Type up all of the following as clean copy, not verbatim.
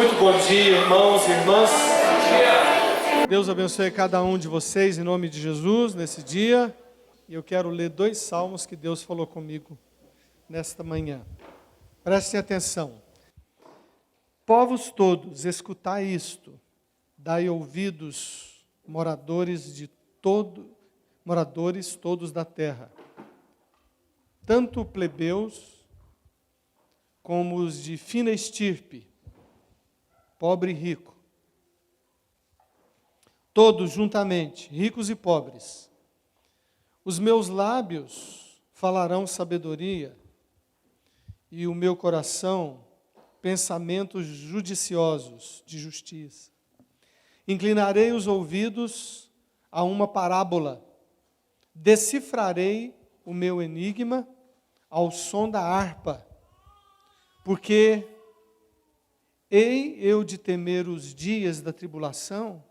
Muito bom dia, irmãos e irmãs. Deus abençoe cada um de vocês em nome de Jesus nesse dia. E eu quero ler 2 salmos que Deus falou comigo nesta manhã. Prestem atenção. Povos todos, escutai isto. Dai ouvidos, moradores todos da terra. Tanto plebeus como os de fina estirpe, pobre e rico. Todos juntamente, ricos e pobres. Os meus lábios falarão sabedoria, e o meu coração, pensamentos judiciosos de justiça. Inclinarei os ouvidos a uma parábola, decifrarei o meu enigma ao som da harpa, porque hei eu de temer os dias da tribulação,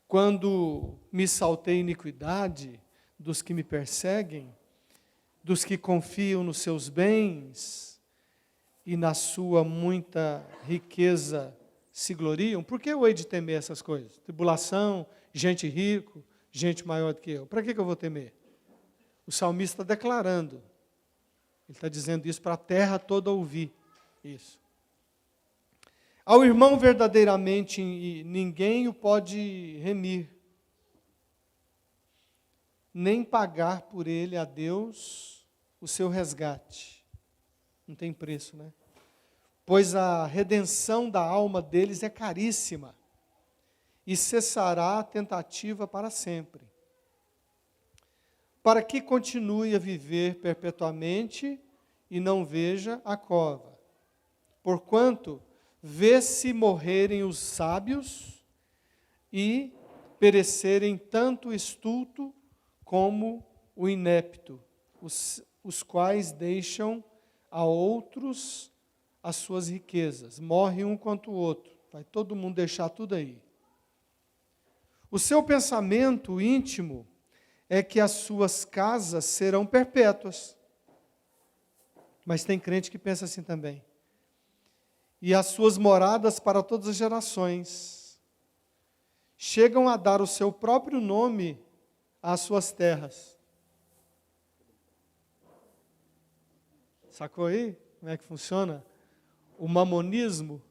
quando me saltei iniquidade dos que me perseguem, dos que confiam nos seus bens e na sua muita riqueza se gloriam. Por que eu hei de temer essas coisas? Tribulação, gente rico, gente maior do que eu. Para que eu vou temer? O salmista está declarando. Ele está dizendo isso para a terra toda ouvir isso. Ao irmão verdadeiramente ninguém o pode remir, nem pagar por ele a Deus o seu resgate. Não tem preço, né? Pois a redenção da alma deles é caríssima, e cessará a tentativa para sempre. Para que continue a viver perpetuamente e não veja a cova. Porquanto vê-se morrerem os sábios e perecerem tanto o estulto como o inepto, os quais deixam a outros as suas riquezas. Morre um quanto o outro. Vai todo mundo deixar tudo aí. O seu pensamento íntimo é que as suas casas serão perpétuas. Mas tem crente que pensa assim também. E as suas moradas para todas as gerações. Chegam a dar o seu próprio nome às suas terras. Sacou aí? Como é que funciona? O mamonismo,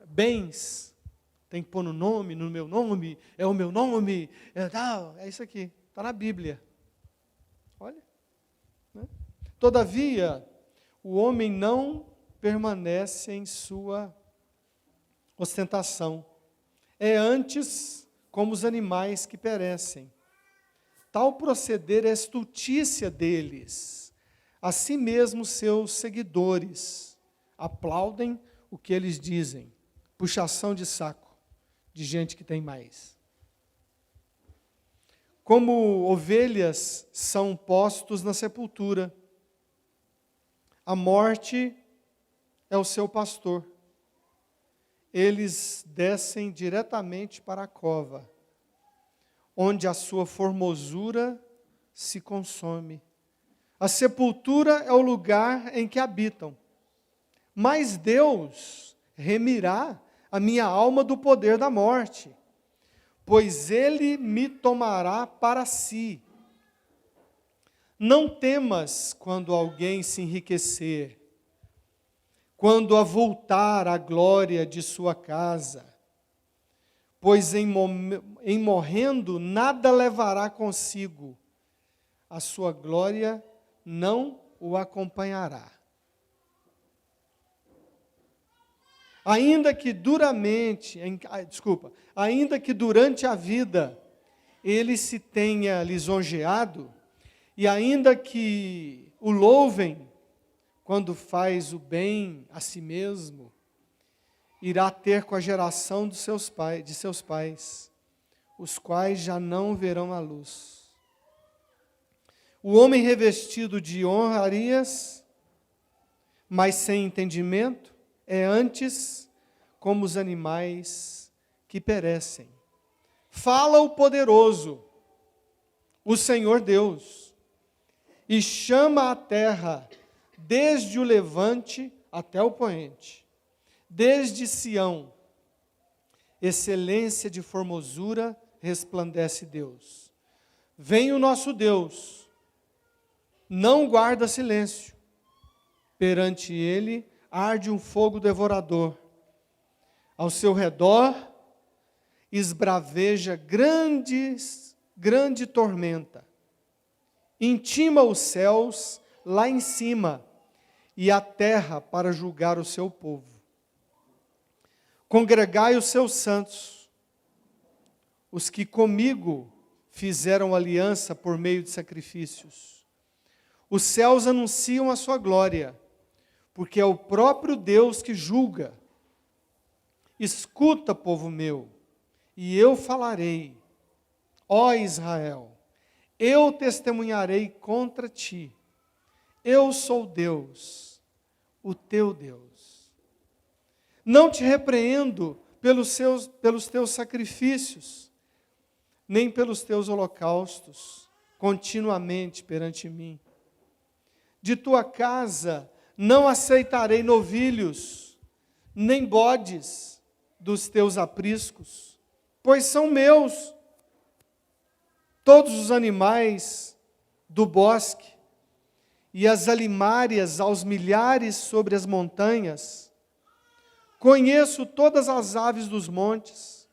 bens, tem que pôr no nome, no meu nome, é o meu nome, é isso aqui, está na Bíblia. Olha. Né? Todavia, o homem não permanece em sua ostentação. É antes como os animais que perecem. Tal proceder é estultícia deles. Assim mesmo seus seguidores aplaudem o que eles dizem. Puxação de saco de gente que tem mais. Como ovelhas são postos na sepultura, a morte é o seu pastor. Eles descem diretamente para a cova, onde a sua formosura se consome. A sepultura é o lugar em que habitam. Mas Deus remirá a minha alma do poder da morte, pois Ele me tomará para si. Não temas quando alguém se enriquecer, quando avultar a glória de sua casa, pois em morrendo nada levará consigo, a sua glória não o acompanhará. Ainda que durante a vida ele se tenha lisonjeado, e ainda que o louvem quando faz o bem a si mesmo, irá ter com a geração de seus pais, os quais já não verão a luz. O homem revestido de honrarias, mas sem entendimento, é antes como os animais que perecem. Fala o poderoso, o Senhor Deus, e chama a terra desde o levante até o poente. Desde Sião, excelência de formosura, resplandece Deus. Vem o nosso Deus, não guarda silêncio. Perante ele arde um fogo devorador. Ao seu redor esbraveja grande tormenta. Intima os céus lá em cima e a terra para julgar o seu povo. Congregai os seus santos, os que comigo fizeram aliança por meio de sacrifícios. Os céus anunciam a sua glória, porque é o próprio Deus que julga. Escuta, povo meu, e eu falarei, ó Israel, eu testemunharei contra ti. Eu sou Deus, o teu Deus. Não te repreendo pelos teus sacrifícios, nem pelos teus holocaustos, continuamente perante mim. De tua casa não aceitarei novilhos, nem bodes dos teus apriscos, pois são meus. Todos os animais do bosque, e as alimárias aos milhares sobre as montanhas. Conheço todas as aves dos montes,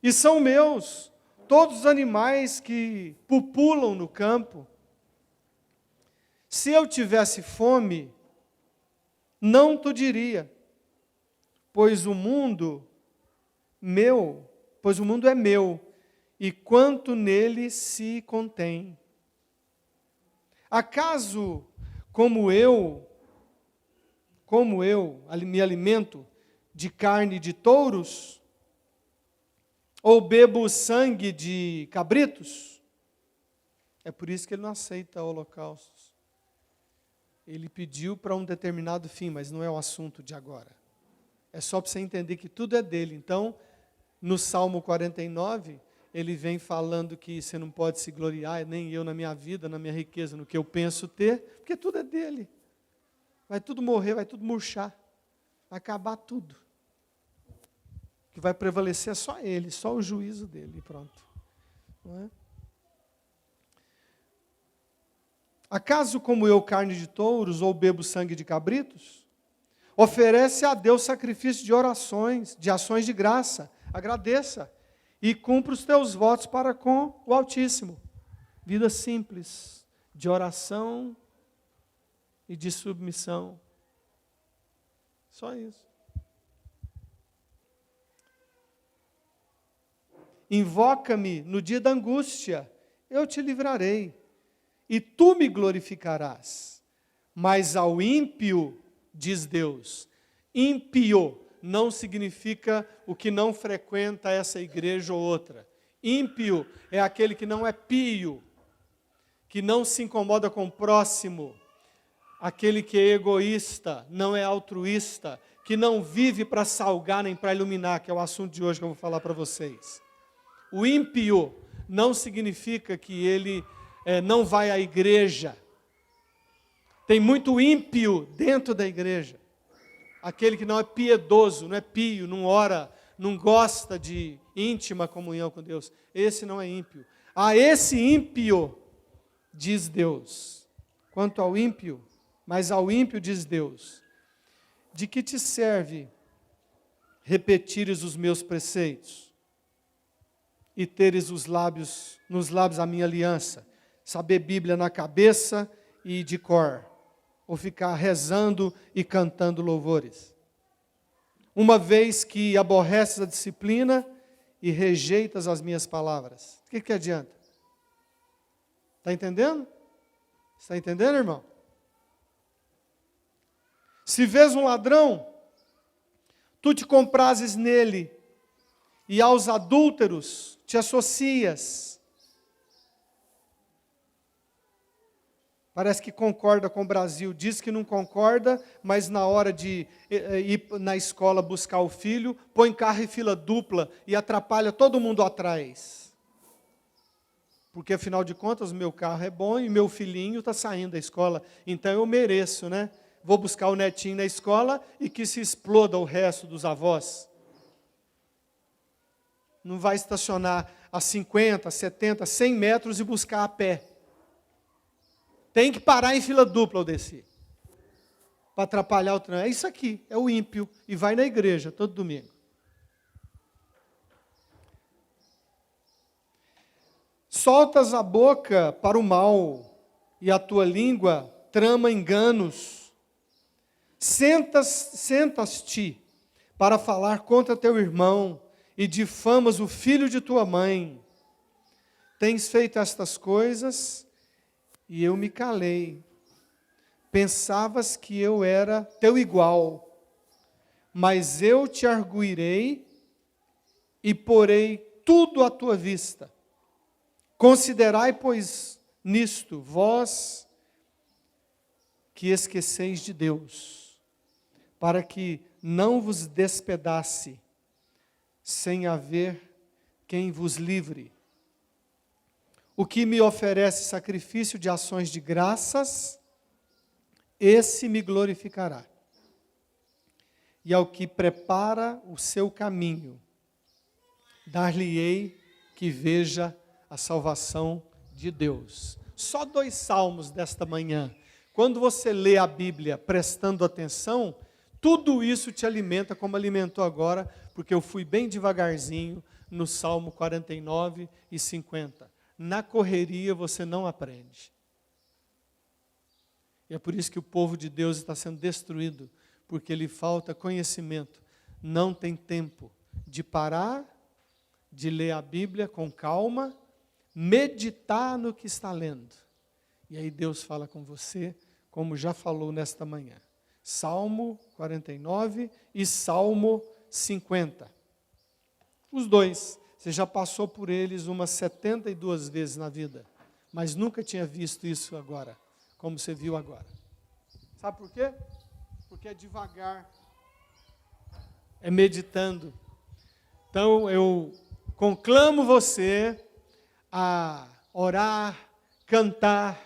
e são meus todos os animais que pupulam no campo. Se eu tivesse fome, não te diria, pois o mundo é meu, e quanto nele se contém. Acaso, como eu me alimento de carne de touros? Ou bebo sangue de cabritos? É por isso que ele não aceita holocaustos. Ele pediu para um determinado fim, mas não é o assunto de agora. É só para você entender que tudo é dele. Então, no Salmo 49, ele vem falando que você não pode se gloriar, nem eu na minha vida, na minha riqueza, no que eu penso ter, porque tudo é dele. Vai tudo morrer, vai tudo murchar, vai acabar tudo. O que vai prevalecer é só ele, só o juízo dele, e pronto. Não é? Acaso como eu carne de touros ou bebo sangue de cabritos? Oferece a Deus sacrifício de orações, de ações de graça, agradeça. E cumpra os teus votos para com o Altíssimo. Vida simples, de oração e de submissão. Só isso. Invoca-me no dia da angústia, eu te livrarei, e tu me glorificarás. Mas ao ímpio, diz Deus, ímpio não significa o que não frequenta essa igreja ou outra. Ímpio é aquele que não é pio, que não se incomoda com o próximo, aquele que é egoísta, não é altruísta, que não vive para salgar nem para iluminar, que é o assunto de hoje que eu vou falar para vocês. O ímpio não significa que ele não vai à igreja. Tem muito ímpio dentro da igreja. Aquele que não é piedoso, não é pio, não ora, não gosta de íntima comunhão com Deus. Esse não é ímpio. A esse ímpio, diz Deus. Quanto ao ímpio, mas ao ímpio diz Deus, de que te serve repetires os meus preceitos e teres nos lábios a minha aliança, saber Bíblia na cabeça e de cor, ou ficar rezando e cantando louvores. Uma vez que aborreces a disciplina e rejeitas as minhas palavras. O que adianta? Está entendendo? Está entendendo, irmão? Se vês um ladrão, tu te comprases nele, e aos adúlteros te associas. Parece que concorda com o Brasil, diz que não concorda, mas na hora de ir na escola buscar o filho, põe carro em fila dupla e atrapalha todo mundo atrás. Porque, afinal de contas, o meu carro é bom e meu filhinho está saindo da escola, então eu mereço, né? vou buscar o netinho na escola e que se exploda o resto dos avós. Não vai estacionar a 50, 70, 100 metros e buscar a pé. Tem que parar em fila dupla ao descer, para atrapalhar o trânsito. É isso aqui, é o ímpio, e vai na igreja todo domingo. Soltas a boca para o mal, e a tua língua trama enganos. Sentas-te para falar contra teu irmão, e difamas o filho de tua mãe. Tens feito estas coisas, e eu me calei. Pensavas que eu era teu igual, mas eu te arguirei e porei tudo à tua vista. Considerai, pois, nisto, vós que esqueceis de Deus, para que não vos despedace, sem haver quem vos livre. O que me oferece sacrifício de ações de graças, esse me glorificará. E ao que prepara o seu caminho, dar-lhe-ei que veja a salvação de Deus. Só 2 salmos desta manhã. Quando você lê a Bíblia prestando atenção, tudo isso te alimenta como alimentou agora, porque eu fui bem devagarzinho no Salmo 49 e 50. Na correria você não aprende. E é por isso que o povo de Deus está sendo destruído, porque lhe falta conhecimento. Não tem tempo de parar, de ler a Bíblia com calma, meditar no que está lendo. E aí Deus fala com você, como já falou nesta manhã. Salmo 49 e Salmo 50. Os dois, você já passou por eles umas 72 vezes na vida, mas nunca tinha visto isso agora, como você viu agora. Sabe por quê? Porque é devagar, é meditando. Então eu conclamo você a orar, cantar,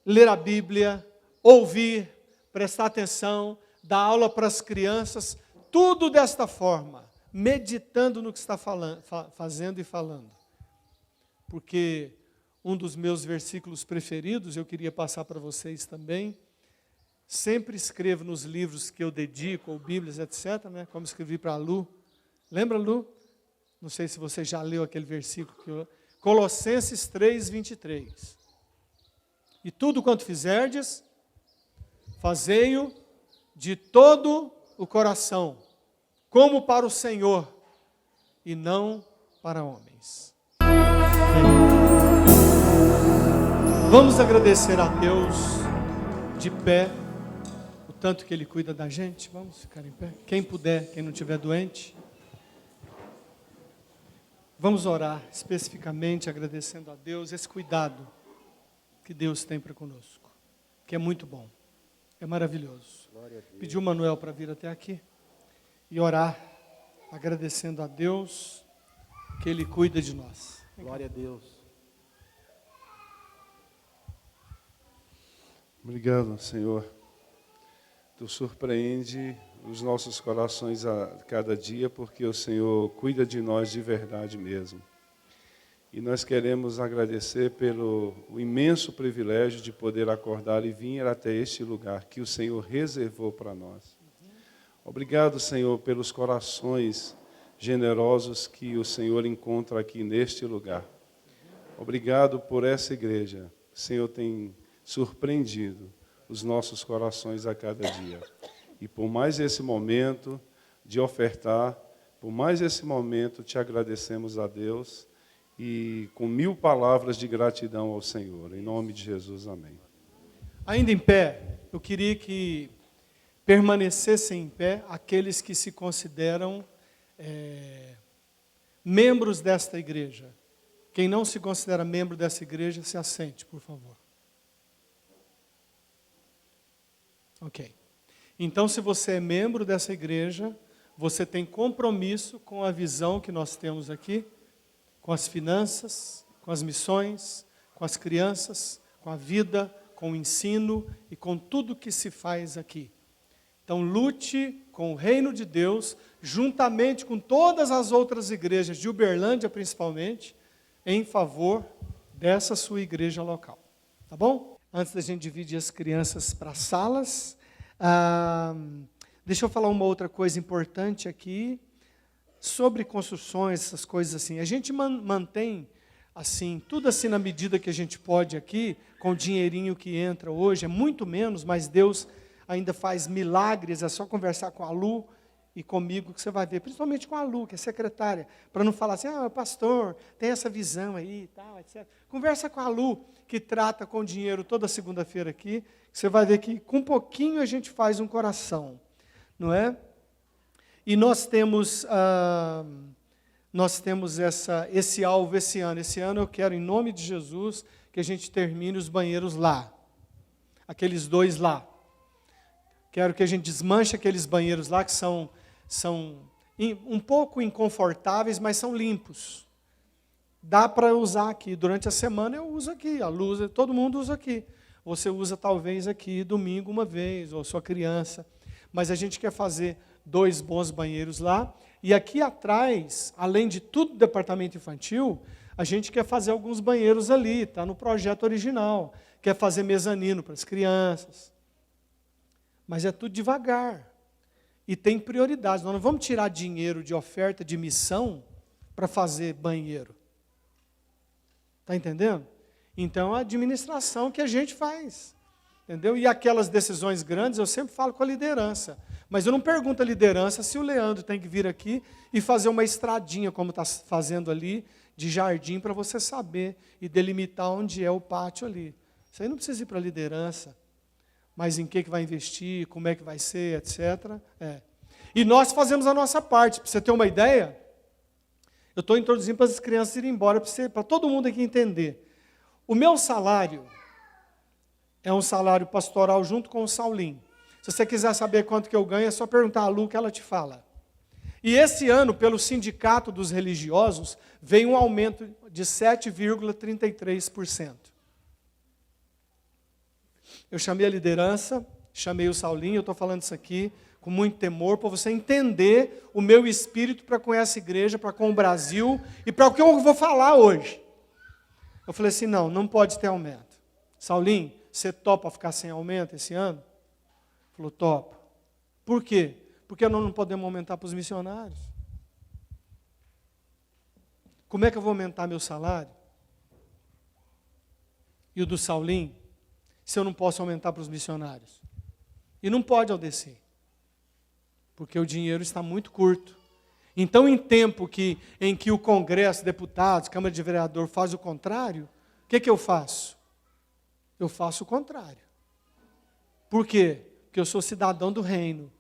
ler a Bíblia, ouvir, prestar atenção, dar aula para as crianças, tudo desta forma, meditando no que está fazendo e falando. Porque um dos meus versículos preferidos, eu queria passar para vocês também, sempre escrevo nos livros que eu dedico, ou Bíblias, etc., né, como escrevi para a Lu. Lembra, Lu? Não sei se você já leu aquele versículo que eu... Colossenses 3, 23. E tudo quanto fizerdes, fazei-o de todo o coração, como para o Senhor, e não para homens. Vamos agradecer a Deus de pé, o tanto que Ele cuida da gente. Vamos ficar em pé. Quem puder, quem não estiver doente. Vamos orar especificamente agradecendo a Deus esse cuidado que Deus tem para conosco, que é muito bom, é maravilhoso. Pedir o Manuel para vir até aqui e orar, agradecendo a Deus que Ele cuida de nós. Glória a Deus. Obrigado, Senhor. Tu surpreende os nossos corações a cada dia, porque o Senhor cuida de nós de verdade mesmo. E nós queremos agradecer pelo imenso privilégio de poder acordar e vir até este lugar que o Senhor reservou para nós. Obrigado, Senhor, pelos corações generosos que o Senhor encontra aqui neste lugar. Obrigado por essa igreja. O Senhor tem surpreendido os nossos corações a cada dia. E por mais esse momento de ofertar, por mais esse momento te agradecemos a Deus e com 1000 palavras de gratidão ao Senhor. Em nome de Jesus, amém. Ainda em pé, eu queria que permanecessem em pé aqueles que se consideram membros desta igreja. Quem não se considera membro dessa igreja, se assente, por favor. Ok. Então, se você é membro dessa igreja, você tem compromisso com a visão que nós temos aqui, com as finanças, com as missões, com as crianças, com a vida, com o ensino e com tudo que se faz aqui. Então, lute com o reino de Deus, juntamente com todas as outras igrejas, de Uberlândia principalmente, em favor dessa sua igreja local. Tá bom? Antes da gente dividir as crianças para salas, deixa eu falar uma outra coisa importante aqui, sobre construções, essas coisas assim. A gente mantém, assim, tudo assim na medida que a gente pode aqui, com o dinheirinho que entra hoje, é muito menos, mas Deus ainda faz milagres, é só conversar com a Lu e comigo que você vai ver, principalmente com a Lu, que é secretária, para não falar assim, pastor, tem essa visão aí e tal, etc. Conversa com a Lu, que trata com dinheiro toda segunda-feira aqui, que você vai ver que com pouquinho a gente faz um coração, não é? E nós temos esse alvo esse ano. Esse ano eu quero, em nome de Jesus, que a gente termine os banheiros lá, aqueles 2 lá. Quero que a gente desmanche aqueles banheiros lá que são um pouco inconfortáveis, mas são limpos. Dá para usar aqui. Durante a semana eu uso aqui, a luz, todo mundo usa aqui. Você usa talvez aqui domingo uma vez, ou sua criança. Mas a gente quer fazer 2 bons banheiros lá. E aqui atrás, além de tudo do departamento infantil, a gente quer fazer alguns banheiros ali, está no projeto original. Quer fazer mezanino para as crianças. Mas é tudo devagar. E tem prioridades. Nós não vamos tirar dinheiro de oferta de missão para fazer banheiro. Está entendendo? Então, é a administração que a gente faz. Entendeu? E aquelas decisões grandes, eu sempre falo com a liderança. Mas eu não pergunto à liderança se o Leandro tem que vir aqui e fazer uma estradinha, como está fazendo ali, de jardim, para você saber e delimitar onde é o pátio ali. Isso aí não precisa ir para a liderança. Mas em que vai investir, como é que vai ser, etc. E nós fazemos a nossa parte. Para você ter uma ideia, eu estou introduzindo para as crianças irem embora, para todo mundo aqui entender. O meu salário é um salário pastoral junto com o Saulinho. Se você quiser saber quanto que eu ganho, é só perguntar a Lu que ela te fala. E esse ano, pelo Sindicato dos Religiosos, veio um aumento de 7,33%. Eu chamei a liderança, chamei o Saulinho, eu estou falando isso aqui com muito temor, para você entender o meu espírito para com essa igreja, para com o Brasil, e para o que eu vou falar hoje. Eu falei assim, não pode ter aumento. Saulinho, você topa ficar sem aumento esse ano? Ele falou, topo. Por quê? Porque nós não podemos aumentar para os missionários. Como é que eu vou aumentar meu salário? E o do Saulinho? Se eu não posso aumentar para os missionários. E não pode, Aldeci. Porque o dinheiro está muito curto. Então, em tempo em que o Congresso, deputados, Câmara de Vereador faz o contrário, o que eu faço? Eu faço o contrário. Por quê? Porque eu sou cidadão do reino.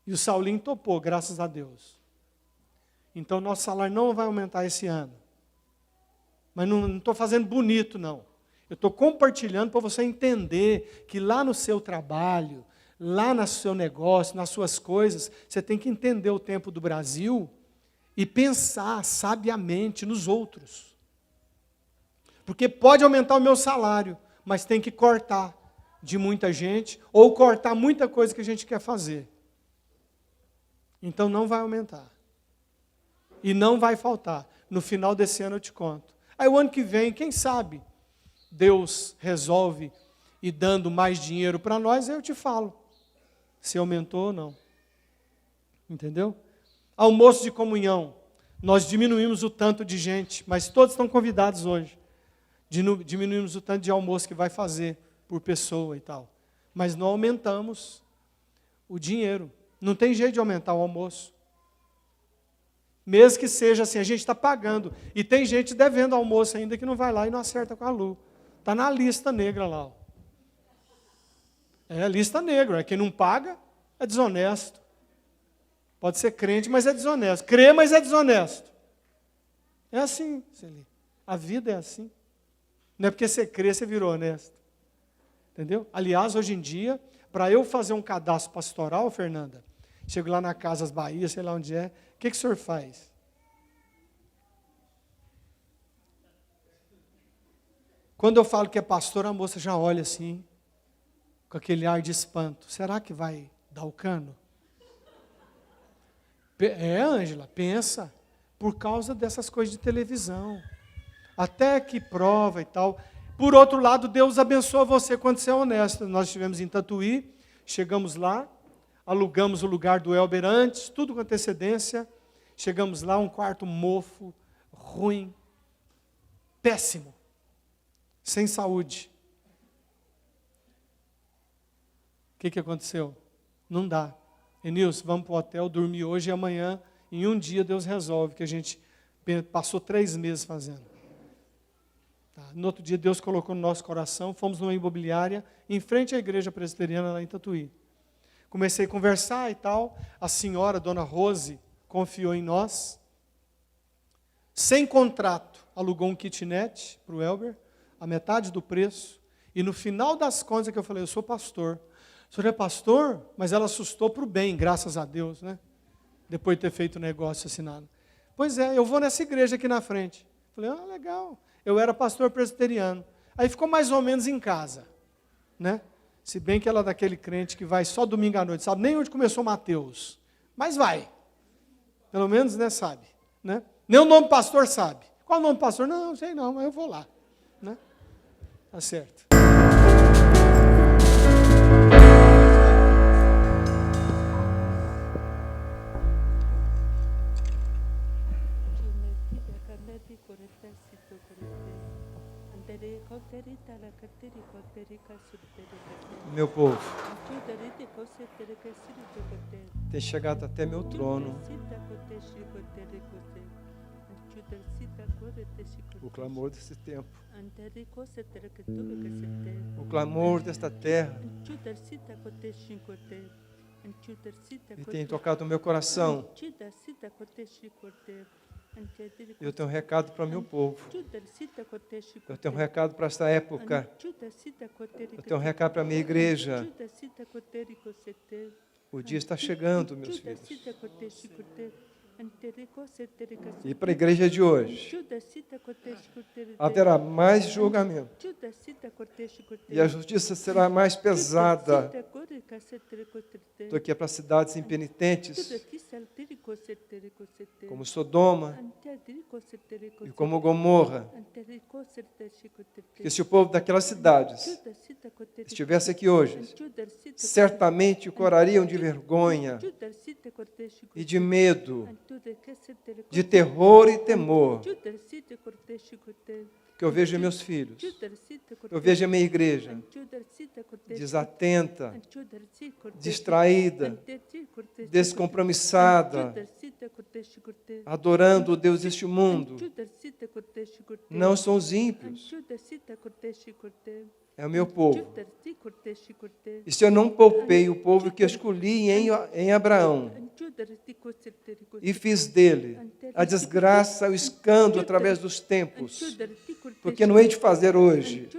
E o Saulinho topou, graças a Deus. Então, nosso salário não vai aumentar esse ano. Mas não estou fazendo bonito, não. Eu estou compartilhando para você entender que lá no seu trabalho, lá no seu negócio, nas suas coisas, você tem que entender o tempo do Brasil e pensar sabiamente nos outros. Porque pode aumentar o meu salário, mas tem que cortar de muita gente ou cortar muita coisa que a gente quer fazer. Então não vai aumentar. E não vai faltar. No final desse ano eu te conto. Aí o ano que vem, quem sabe, Deus resolve ir dando mais dinheiro para nós, aí eu te falo se aumentou ou não. Entendeu? Almoço de comunhão. Nós diminuímos o tanto de gente, mas todos estão convidados hoje. Diminuímos o tanto de almoço que vai fazer por pessoa e tal. Mas não aumentamos o dinheiro. Não tem jeito de aumentar o almoço. Mesmo que seja assim, a gente está pagando. E tem gente devendo almoço ainda que não vai lá e não acerta com a Lu. Está na lista negra lá. Ó. É lista negra. Quem não paga é desonesto. Pode ser crente, mas é desonesto. Crê, mas é desonesto. É assim, Celi. A vida é assim. Não é porque você crê, você virou honesto. Entendeu? Aliás, hoje em dia, para eu fazer um cadastro pastoral, Fernanda, chego lá na Casas Bahia, sei lá onde é, o que o senhor faz? Quando eu falo que é pastor, a moça já olha assim, com aquele ar de espanto. Será que vai dar o cano? Ângela, pensa, por causa dessas coisas de televisão. Até que prova e tal. Por outro lado, Deus abençoa você quando você é honesto. Nós estivemos em Tatuí, chegamos lá, alugamos o lugar do Elber antes, tudo com antecedência. Chegamos lá, um quarto mofo, ruim, péssimo, sem saúde. O que aconteceu? Não dá. Enilson, vamos para o hotel, dormir hoje e amanhã, em um dia Deus resolve, que a gente passou 3 meses fazendo. Tá. No outro dia Deus colocou no nosso coração, fomos numa imobiliária, em frente à igreja presbiteriana lá em Tatuí. Comecei a conversar e tal, a senhora, dona Rose, confiou em nós, sem contrato, alugou um kitnet para o Elber, a metade do preço, e no final das contas é que eu falei, eu sou pastor. O senhor é pastor? Mas ela assustou para o bem, graças a Deus, né? Depois de ter feito o negócio assinado. Pois é, eu vou nessa igreja aqui na frente. Falei, legal. Eu era pastor presbiteriano. Aí ficou mais ou menos em casa, né? Se bem que ela é daquele crente que vai só domingo à noite, sabe nem onde começou Mateus. Mas vai. Pelo menos, né, sabe. Né? Nem o nome do pastor sabe. Qual o nome do pastor? Não sei não, mas eu vou lá. Né? Tá certo. Meu povo, tem chegado até meu trono o clamor desse tempo, o clamor desta terra, e tem tocado o meu coração. Eu tenho um recado para o meu povo. Eu tenho um recado para esta época. Eu tenho um recado para a minha igreja. O dia está chegando, meus filhos. E para a igreja de hoje, haverá mais julgamento. E a justiça será mais pesada do que para cidades impenitentes, como Sodoma e como Gomorra. Que se o povo daquelas cidades estivesse aqui hoje, certamente o corariam de vergonha e de medo, de terror e temor. Que eu vejo meus filhos, eu vejo a minha igreja desatenta, distraída, descompromissada, adorando o Deus deste mundo. Não são os ímpios, é o meu povo. E se eu não poupei o povo que eu escolhi em Abraão e fiz dele a desgraça, o escândalo através dos tempos, porque não hei de fazer hoje,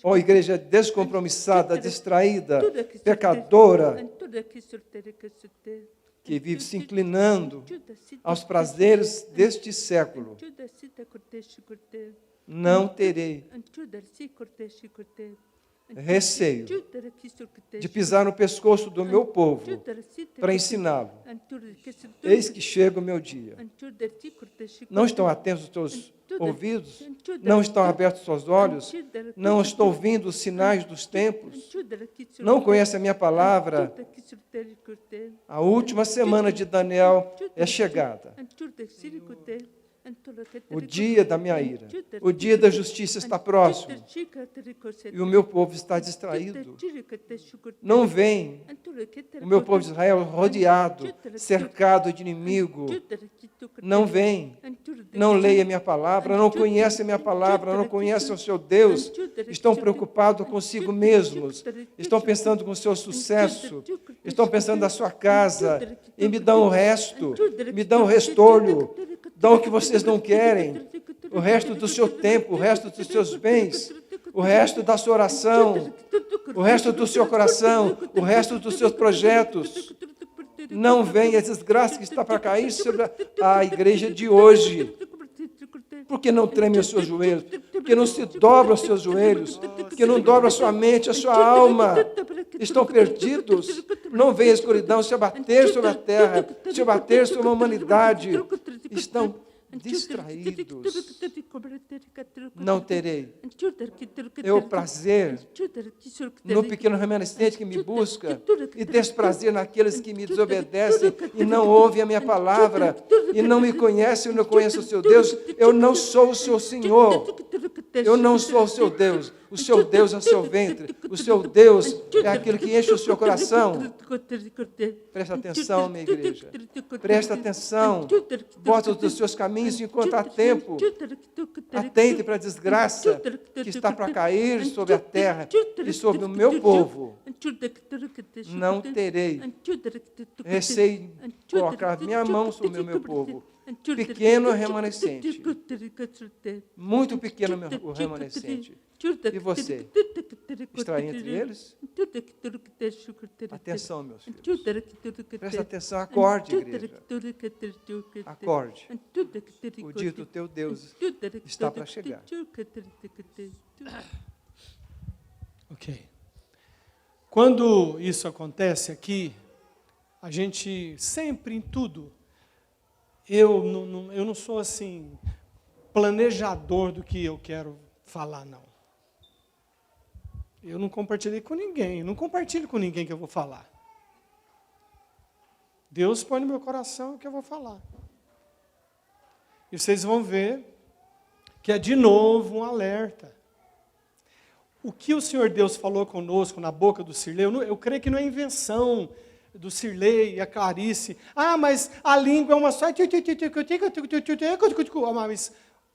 ó igreja descompromissada, distraída, pecadora, que vive se inclinando aos prazeres deste século, não terei receio de pisar no pescoço do meu povo para ensiná-lo. Eis que chega o meu dia. Não estão atentos os teus ouvidos? Não estão abertos os teus olhos? Não estão ouvindo os sinais dos tempos? Não conhece a minha palavra? A última semana de Daniel é chegada. O dia da minha ira, o dia da justiça está próximo. E o meu povo está distraído. Não vem o meu povo de Israel rodeado, cercado de inimigo. Não vem. Não leia minha palavra, não conhece a minha palavra, não conhece o seu Deus. Estão preocupados consigo mesmos. Estão pensando com o seu sucesso. Estão pensando na sua casa. E me dão o resto. Me dão o restolho. Dão o que vocês não querem, o resto do seu tempo, o resto dos seus bens, o resto da sua oração, o resto do seu coração, o resto dos seus projetos. Não venha a desgraça que está para cair sobre a igreja de hoje. Por que não tremem os seus joelhos? Por que não se dobram os seus joelhos? Por que não dobra a sua mente, a sua alma? Estão perdidos. Não veem a escuridão se abater sobre a terra, se abater sobre a humanidade. Estão distraídos. Não terei eu prazer no pequeno remanescente que me busca e desprazer naqueles que me desobedecem e não ouvem a minha palavra e não me conhecem e não conhecem o seu Deus. Eu não sou o seu Senhor. Eu não sou o seu Deus. O seu Deus é o seu ventre. O seu Deus é aquilo que enche o seu coração. Presta atenção, minha igreja. Presta atenção. Bota os seus caminhos enquanto há tempo. Atente para a desgraça que está para cair sobre a terra e sobre o meu povo. Não terei receio de colocar minha mão sobre o meu povo. Pequeno remanescente. Muito pequeno o remanescente. E você? Está entre eles? Atenção, meus filhos. Presta atenção, acorde, igreja. Acorde. O dia do teu Deus está para chegar. Ok. Quando isso acontece aqui, a gente sempre em tudo, eu não sou assim, planejador do que eu quero falar, não. Eu não compartilhei com ninguém, não compartilho com ninguém que eu vou falar. Deus põe no meu coração o que eu vou falar. E vocês vão ver que é de novo um alerta. O que o Senhor Deus falou conosco na boca do Sirlei, eu creio que não é invenção do Sirlei e a Clarice. Ah, mas a língua é uma só.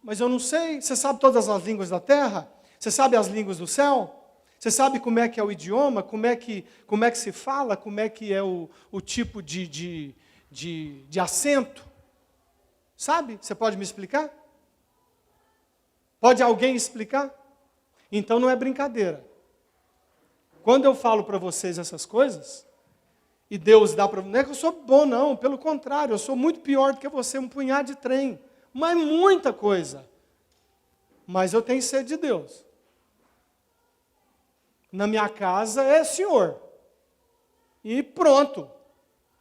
Mas eu não sei. Você sabe todas as línguas da terra? Você sabe as línguas do céu? Você sabe como é que é o idioma? Como é que se fala? Como é que é o tipo de acento? Sabe? Você pode me explicar? Pode alguém explicar? Então não é brincadeira. Quando eu falo para vocês essas coisas, e Deus dá para... Não é que eu sou bom, não. Pelo contrário, eu sou muito pior do que você, um punhado de trem. Mas muita coisa. Mas eu tenho sede de Deus. Na minha casa é Senhor. E pronto.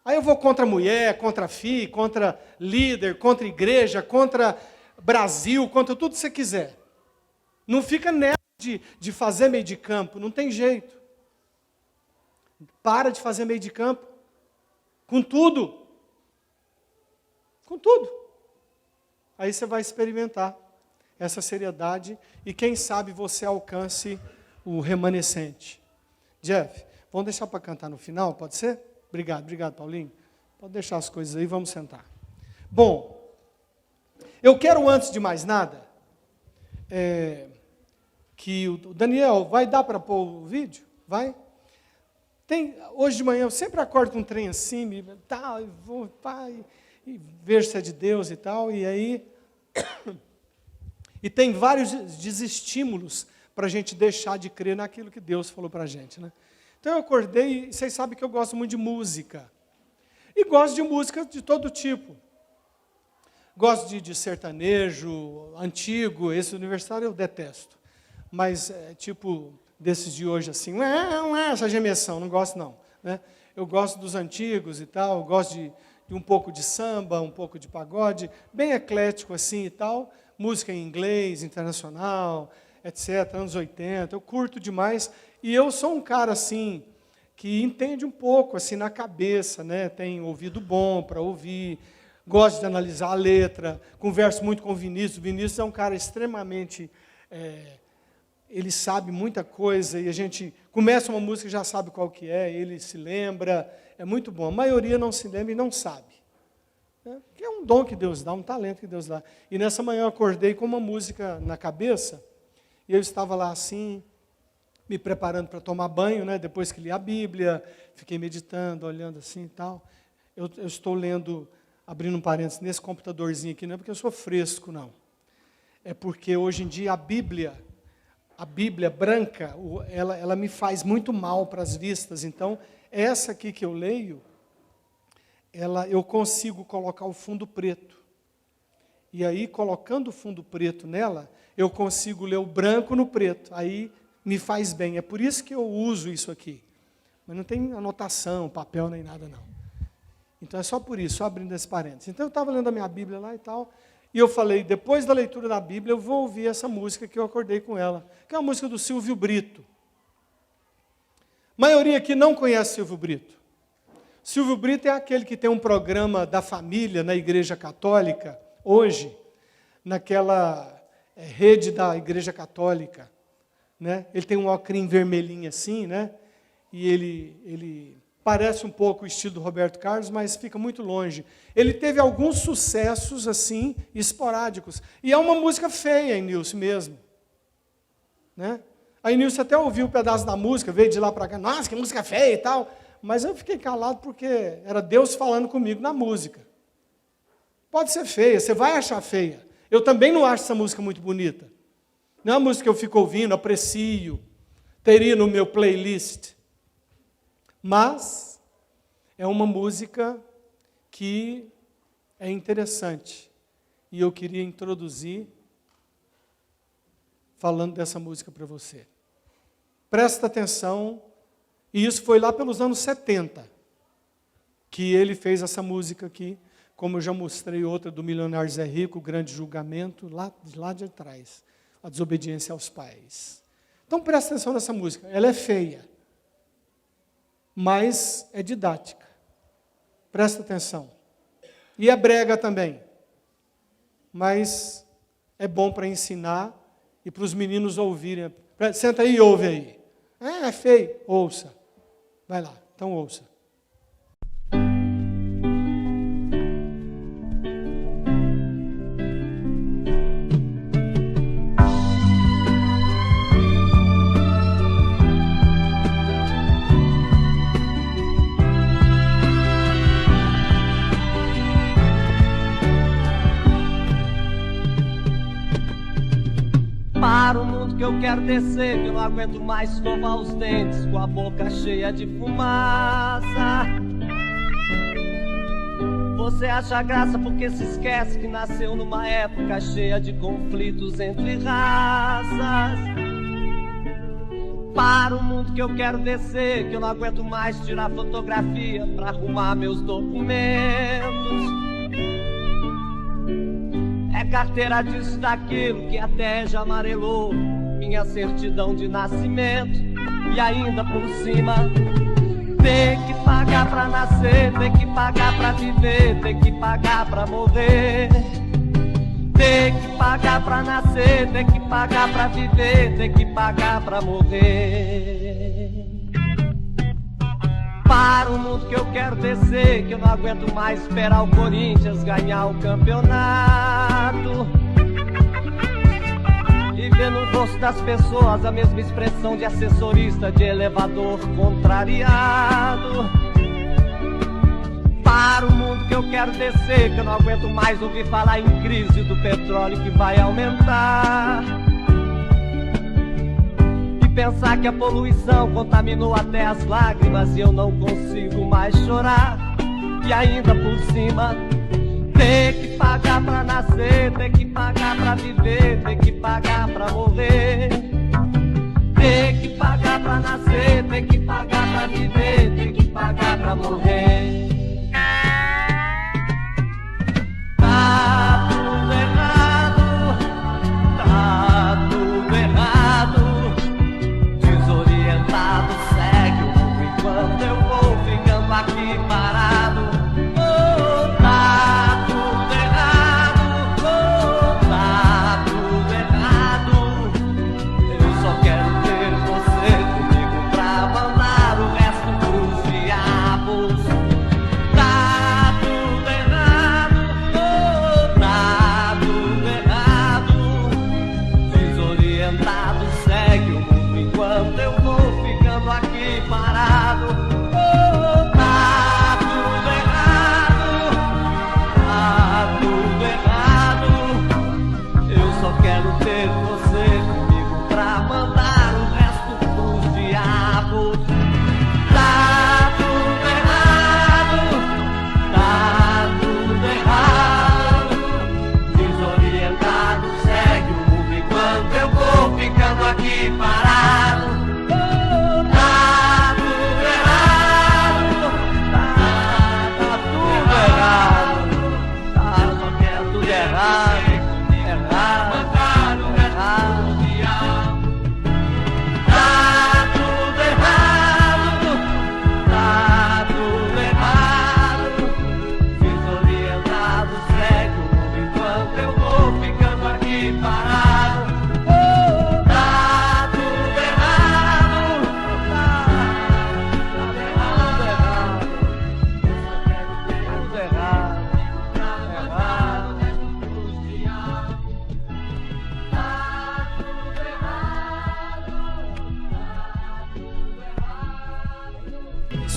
Aí eu vou contra a mulher, contra a filha, contra líder, contra a igreja, contra Brasil, contra tudo que você quiser. Não fica nessa de fazer meio de campo, não tem jeito. Para de fazer meio de campo. Com tudo. Com tudo. Aí você vai experimentar essa seriedade e quem sabe você alcance o remanescente. Jeff, vamos deixar para cantar no final, pode ser? Obrigado, Paulinho. Pode deixar as coisas aí, vamos sentar. Bom, eu quero antes de mais nada, que o Daniel, vai dar para pôr o vídeo? Vai? Hoje de manhã eu sempre acordo com um trem assim, e vou, pai, e vejo se é de Deus e tal, e aí... E tem vários desestímulos para a gente deixar de crer naquilo que Deus falou para a gente, né? Então eu acordei, e vocês sabem que eu gosto muito de música. E gosto de música de todo tipo. Gosto de sertanejo, antigo, esse universitário eu detesto. Mas, tipo, desses de hoje assim, essa gemessão, não gosto não. Né? Eu gosto dos antigos e tal, gosto de um pouco de samba, um pouco de pagode, bem eclético assim e tal, música em inglês, internacional, etc., anos 80, eu curto demais. E eu sou um cara assim, que entende um pouco assim na cabeça, né? Tem ouvido bom para ouvir, gosto de analisar a letra, converso muito com o Vinícius. O Vinícius é um cara extremamente... ele sabe muita coisa, e a gente começa uma música e já sabe qual que é, ele se lembra, é muito bom. A maioria não se lembra e não sabe. Que é um dom que Deus dá, um talento que Deus dá. E nessa manhã eu acordei com uma música na cabeça, e eu estava lá assim, me preparando para tomar banho, né, depois que li a Bíblia, fiquei meditando, olhando assim e tal. Eu estou lendo, abrindo um parênteses, nesse computadorzinho aqui, não é porque eu sou fresco, não. É porque hoje em dia a Bíblia branca, ela me faz muito mal para as vistas. Então, essa aqui que eu leio, eu consigo colocar o fundo preto. E aí, colocando o fundo preto nela, eu consigo ler o branco no preto. Aí me faz bem. É por isso que eu uso isso aqui. Mas não tem anotação, papel, nem nada, não. Então é só por isso, só abrindo esse parênteses. Então eu estava lendo a minha Bíblia lá e tal, e eu falei, depois da leitura da Bíblia, eu vou ouvir essa música que eu acordei com ela, que é a música do Silvio Brito. A maioria aqui não conhece Silvio Brito. Silvio Brito é aquele que tem um programa da família na Igreja Católica, hoje, naquela rede da Igreja Católica, né? Ele tem um óculos vermelhinho assim, né? E ele parece um pouco o estilo do Roberto Carlos, mas fica muito longe. Ele teve alguns sucessos assim, esporádicos. E é uma música feia, Inilce, mesmo. Né? A Inilce até ouviu um pedaço da música, veio de lá para cá, nossa, que música feia e tal. Mas eu fiquei calado porque era Deus falando comigo na música. Pode ser feia, você vai achar feia. Eu também não acho essa música muito bonita. Não é uma música que eu fico ouvindo, aprecio, teria no meu playlist. Mas é uma música que é interessante. E eu queria introduzir falando dessa música para você. Presta atenção, e isso foi lá pelos anos 70, que ele fez essa música aqui, como eu já mostrei outra do Milionário Zé Rico, o Grande Julgamento, lá de trás, a desobediência aos pais. Então presta atenção nessa música, ela é feia, mas é didática. Presta atenção. E é brega também, mas é bom para ensinar e para os meninos ouvirem. Senta aí e ouve aí. É feio, ouça. Vai lá, então ouça. Para o mundo que eu quero descer, que eu não aguento mais escovar os dentes com a boca cheia de fumaça. Você acha graça porque se esquece que nasceu numa época cheia de conflitos entre raças. Para o mundo que eu quero descer, que eu não aguento mais tirar fotografia pra arrumar meus documentos. É carteira disso, daquilo, que até já amarelou minha certidão de nascimento. E ainda por cima, tem que pagar pra nascer, tem que pagar pra viver, tem que pagar pra morrer. Tem que pagar pra nascer, tem que pagar pra viver, tem que pagar pra morrer. Para o mundo que eu quero descer, que eu não aguento mais esperar o Corinthians ganhar o campeonato. E ver no rosto das pessoas a mesma expressão de assessorista de elevador contrariado. Para o mundo que eu quero descer, que eu não aguento mais ouvir falar em crise do petróleo que vai aumentar. Pensar que a poluição contaminou até as lágrimas e eu não consigo mais chorar. E ainda por cima, tem que pagar pra nascer, tem que pagar pra viver, tem que pagar pra morrer. Tem que pagar pra nascer, tem que pagar pra viver, tem que pagar pra morrer. Tá tudo errado, tá tudo errado. Segue o mundo enquanto eu vou ficando aqui parado. Oh, tá tudo errado, oh, tá tudo errado. Eu só quero ter você comigo pra mandar o resto pros diabos. Tá tudo errado, oh, tá tudo errado. Desorientado, segue o mundo enquanto eu vou aqui parado. Oh, tá tudo errado, tá tudo errado. Eu só quero ter você comigo pra mandar o resto pros diabos. Tá tudo errado, tá tudo errado.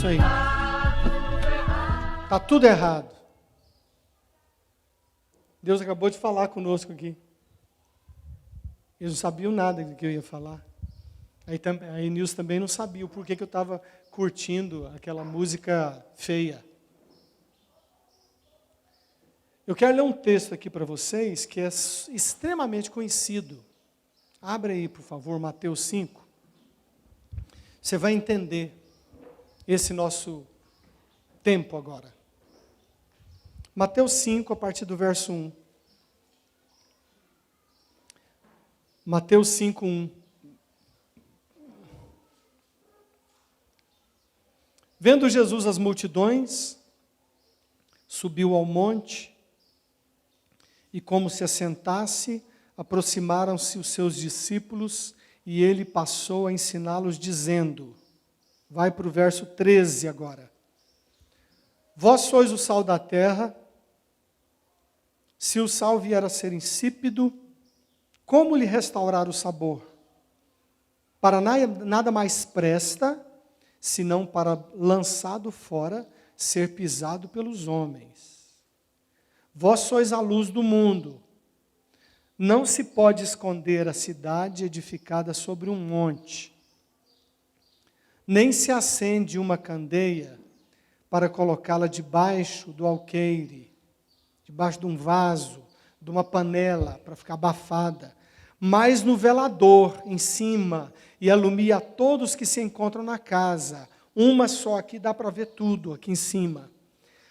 Isso aí. Está tudo errado. Deus acabou de falar conosco aqui. Eles não sabiam nada do que eu ia falar. Aí Nilson também não sabia o porquê que eu estava curtindo aquela música feia. Eu quero ler um texto aqui para vocês que é extremamente conhecido. Abre aí, por favor, Mateus 5. Você vai entender esse nosso tempo agora. Mateus 5, a partir do verso 1. Mateus 5, 1. Vendo Jesus as multidões, subiu ao monte, e como se assentasse, aproximaram-se os seus discípulos, e ele passou a ensiná-los, dizendo, vai para o verso 13 agora. Vós sois o sal da terra, se o sal vier a ser insípido, como lhe restaurar o sabor? Para nada mais presta, senão para, lançado fora, ser pisado pelos homens. Vós sois a luz do mundo. Não se pode esconder a cidade edificada sobre um monte, nem se acende uma candeia para colocá-la debaixo do alqueire, debaixo de um vaso, de uma panela, para ficar abafada, mas no velador, em cima, e alumia a todos que se encontram na casa. Uma só, aqui dá para ver tudo, aqui em cima.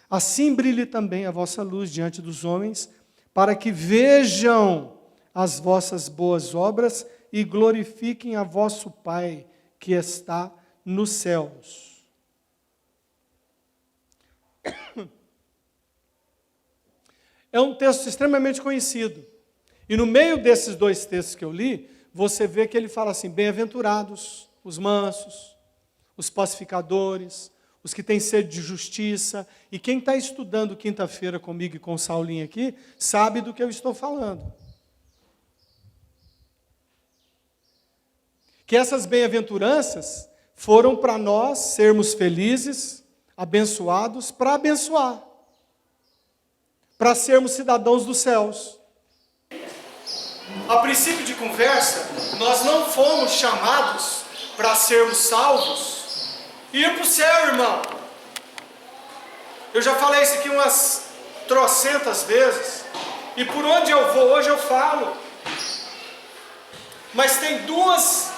Assim brilhe também a vossa luz diante dos homens, para que vejam as vossas boas obras e glorifiquem a vosso Pai, que está nos céus. É um texto extremamente conhecido. E no meio desses dois textos que eu li, você vê que ele fala assim, bem-aventurados os mansos, os pacificadores, os que têm sede de justiça. E quem está estudando quinta-feira comigo e com o Saulinho aqui, sabe do que eu estou falando. Que essas bem-aventuranças foram para nós sermos felizes, abençoados, para abençoar. Para sermos cidadãos dos céus. A princípio de conversa, nós não fomos chamados para sermos salvos e ir para o céu, irmão. Eu já falei isso aqui umas trocentas vezes, e por onde eu vou hoje eu falo. Mas tem dois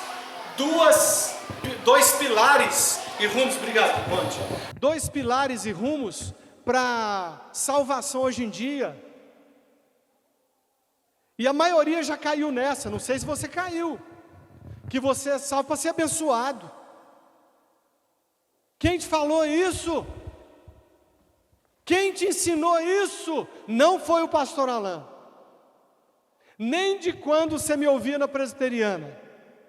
pilares e rumos, obrigado, Monte. Dois pilares e rumos para salvação hoje em dia. E a maioria já caiu nessa, não sei se você caiu, que você é salvo para ser abençoado. Quem te falou isso? Quem te ensinou isso? Não foi o pastor Alain. Nem de quando você me ouvia na presbiteriana,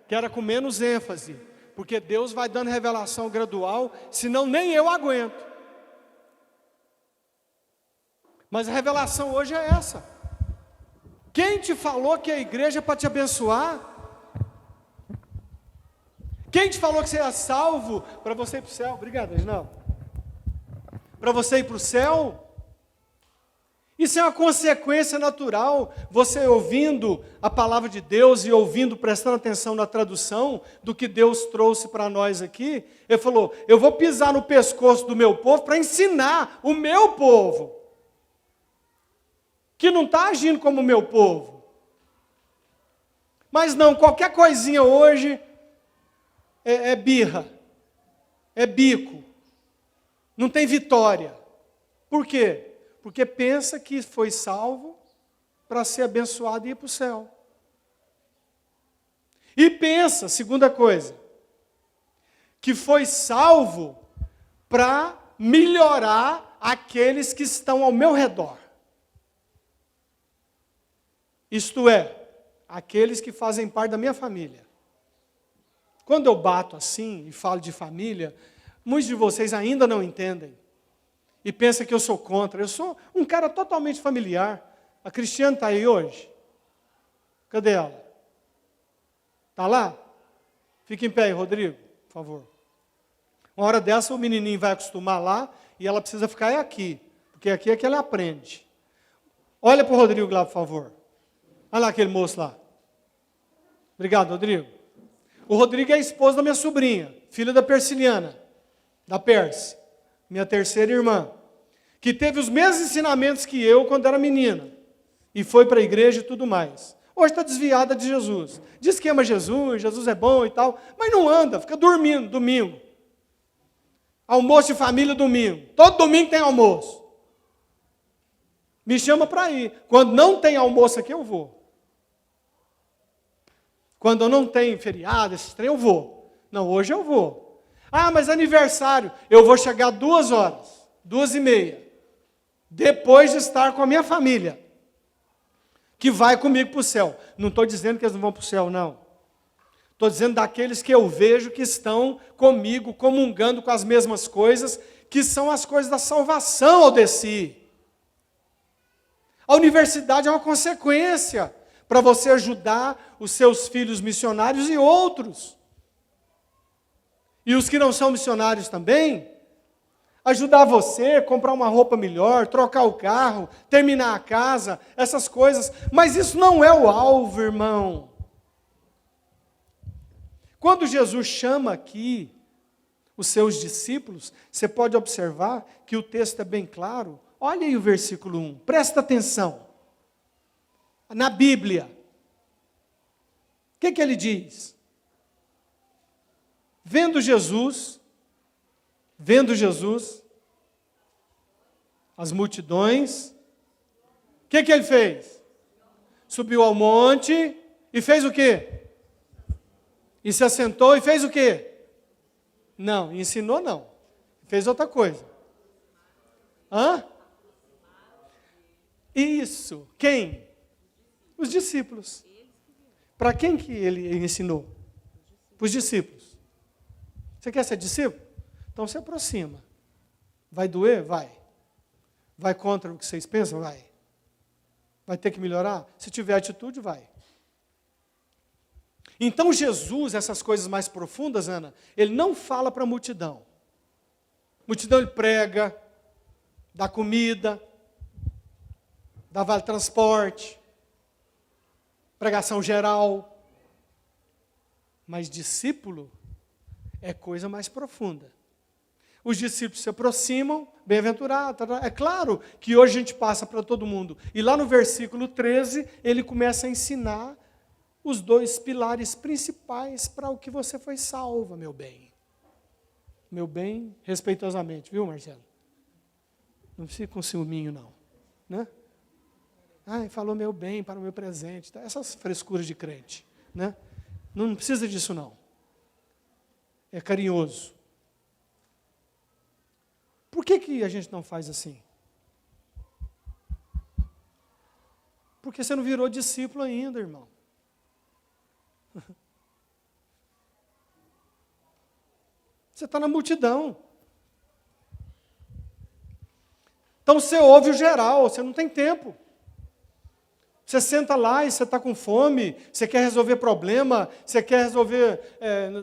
que era com menos ênfase, porque Deus vai dando revelação gradual, senão nem eu aguento. Mas a revelação hoje é essa. Quem te falou que a igreja é para te abençoar? Quem te falou que você é salvo para você ir para o céu? Obrigado, Reginaldo. Para você ir para o céu? Isso é uma consequência natural. Você ouvindo a palavra de Deus e ouvindo, prestando atenção na tradução do que Deus trouxe para nós aqui. Ele falou, eu vou pisar no pescoço do meu povo para ensinar o meu povo. Que não está agindo como o meu povo. Mas não, qualquer coisinha hoje é birra, é bico, não tem vitória. Por quê? Porque pensa que foi salvo para ser abençoado e ir para o céu. E pensa, segunda coisa, que foi salvo para melhorar aqueles que estão ao meu redor. Isto é, aqueles que fazem parte da minha família. Quando eu bato assim e falo de família, muitos de vocês ainda não entendem. E pensam que eu sou contra. Eu sou um cara totalmente familiar. A Cristiane está aí hoje? Cadê ela? Está lá? Fica em pé aí, Rodrigo, por favor. Uma hora dessa o menininho vai acostumar lá e ela precisa ficar aqui, porque aqui é que ela aprende. Olha para o Rodrigo lá, por favor. Olha lá aquele moço lá. Obrigado, Rodrigo. O Rodrigo é a esposa da minha sobrinha, filha da Persiliana, da Perse, minha terceira irmã, que teve os mesmos ensinamentos que eu quando era menina, e foi para a igreja e tudo mais. Hoje está desviada de Jesus. Diz que ama Jesus, Jesus é bom e tal, mas não anda, fica dormindo domingo. Almoço de família domingo. Todo domingo tem almoço. Me chama para ir. Quando não tem almoço aqui, eu vou. Quando eu não tenho feriado, esse trem, eu vou. Não, hoje eu vou. Ah, mas aniversário. Eu vou chegar 2h, 2h30. Depois de estar com a minha família. Que vai comigo para o céu. Não estou dizendo que eles não vão para o céu, não. Estou dizendo daqueles que eu vejo que estão comigo, comungando com as mesmas coisas, que são as coisas da salvação ao descer. A universidade é uma consequência para você ajudar os seus filhos missionários e outros. E os que não são missionários também, ajudar você, comprar uma roupa melhor, trocar o carro, terminar a casa, essas coisas. Mas isso não é o alvo, irmão. Quando Jesus chama aqui os seus discípulos, você pode observar que o texto é bem claro. Olha aí o versículo 1, presta atenção. Na Bíblia, o que ele diz? Vendo Jesus, as multidões, o que ele fez? Subiu ao monte e fez o quê? E se assentou e fez o quê? Não, ensinou não. Fez outra coisa. Hã? Isso. Quem? Os discípulos. Para quem que ele ensinou? Para os discípulos. Você quer ser discípulo? Então se aproxima. Vai doer? Vai. Vai contra o que vocês pensam? Vai. Vai ter que melhorar? Se tiver atitude, vai. Então Jesus, essas coisas mais profundas, Ana, ele não fala para a multidão. Multidão ele prega, dá comida, dá vale transporte, pregação geral. Mas discípulo é coisa mais profunda. Os discípulos se aproximam, bem-aventurado. É claro que hoje a gente passa para todo mundo. E lá no versículo 13, ele começa a ensinar os 2 pilares principais para o que você foi salva, meu bem. Meu bem, respeitosamente, viu, Marcelo? Não fica com ciúminho, não. Né? Ai, falou meu bem para o meu presente. Essas frescuras de crente. Né? Não precisa disso, não. É carinhoso. Por que a gente não faz assim? Porque você não virou discípulo ainda, irmão. Você está na multidão. Então você ouve o geral, você não tem tempo. Você senta lá e você está com fome, você quer resolver problema, você quer resolver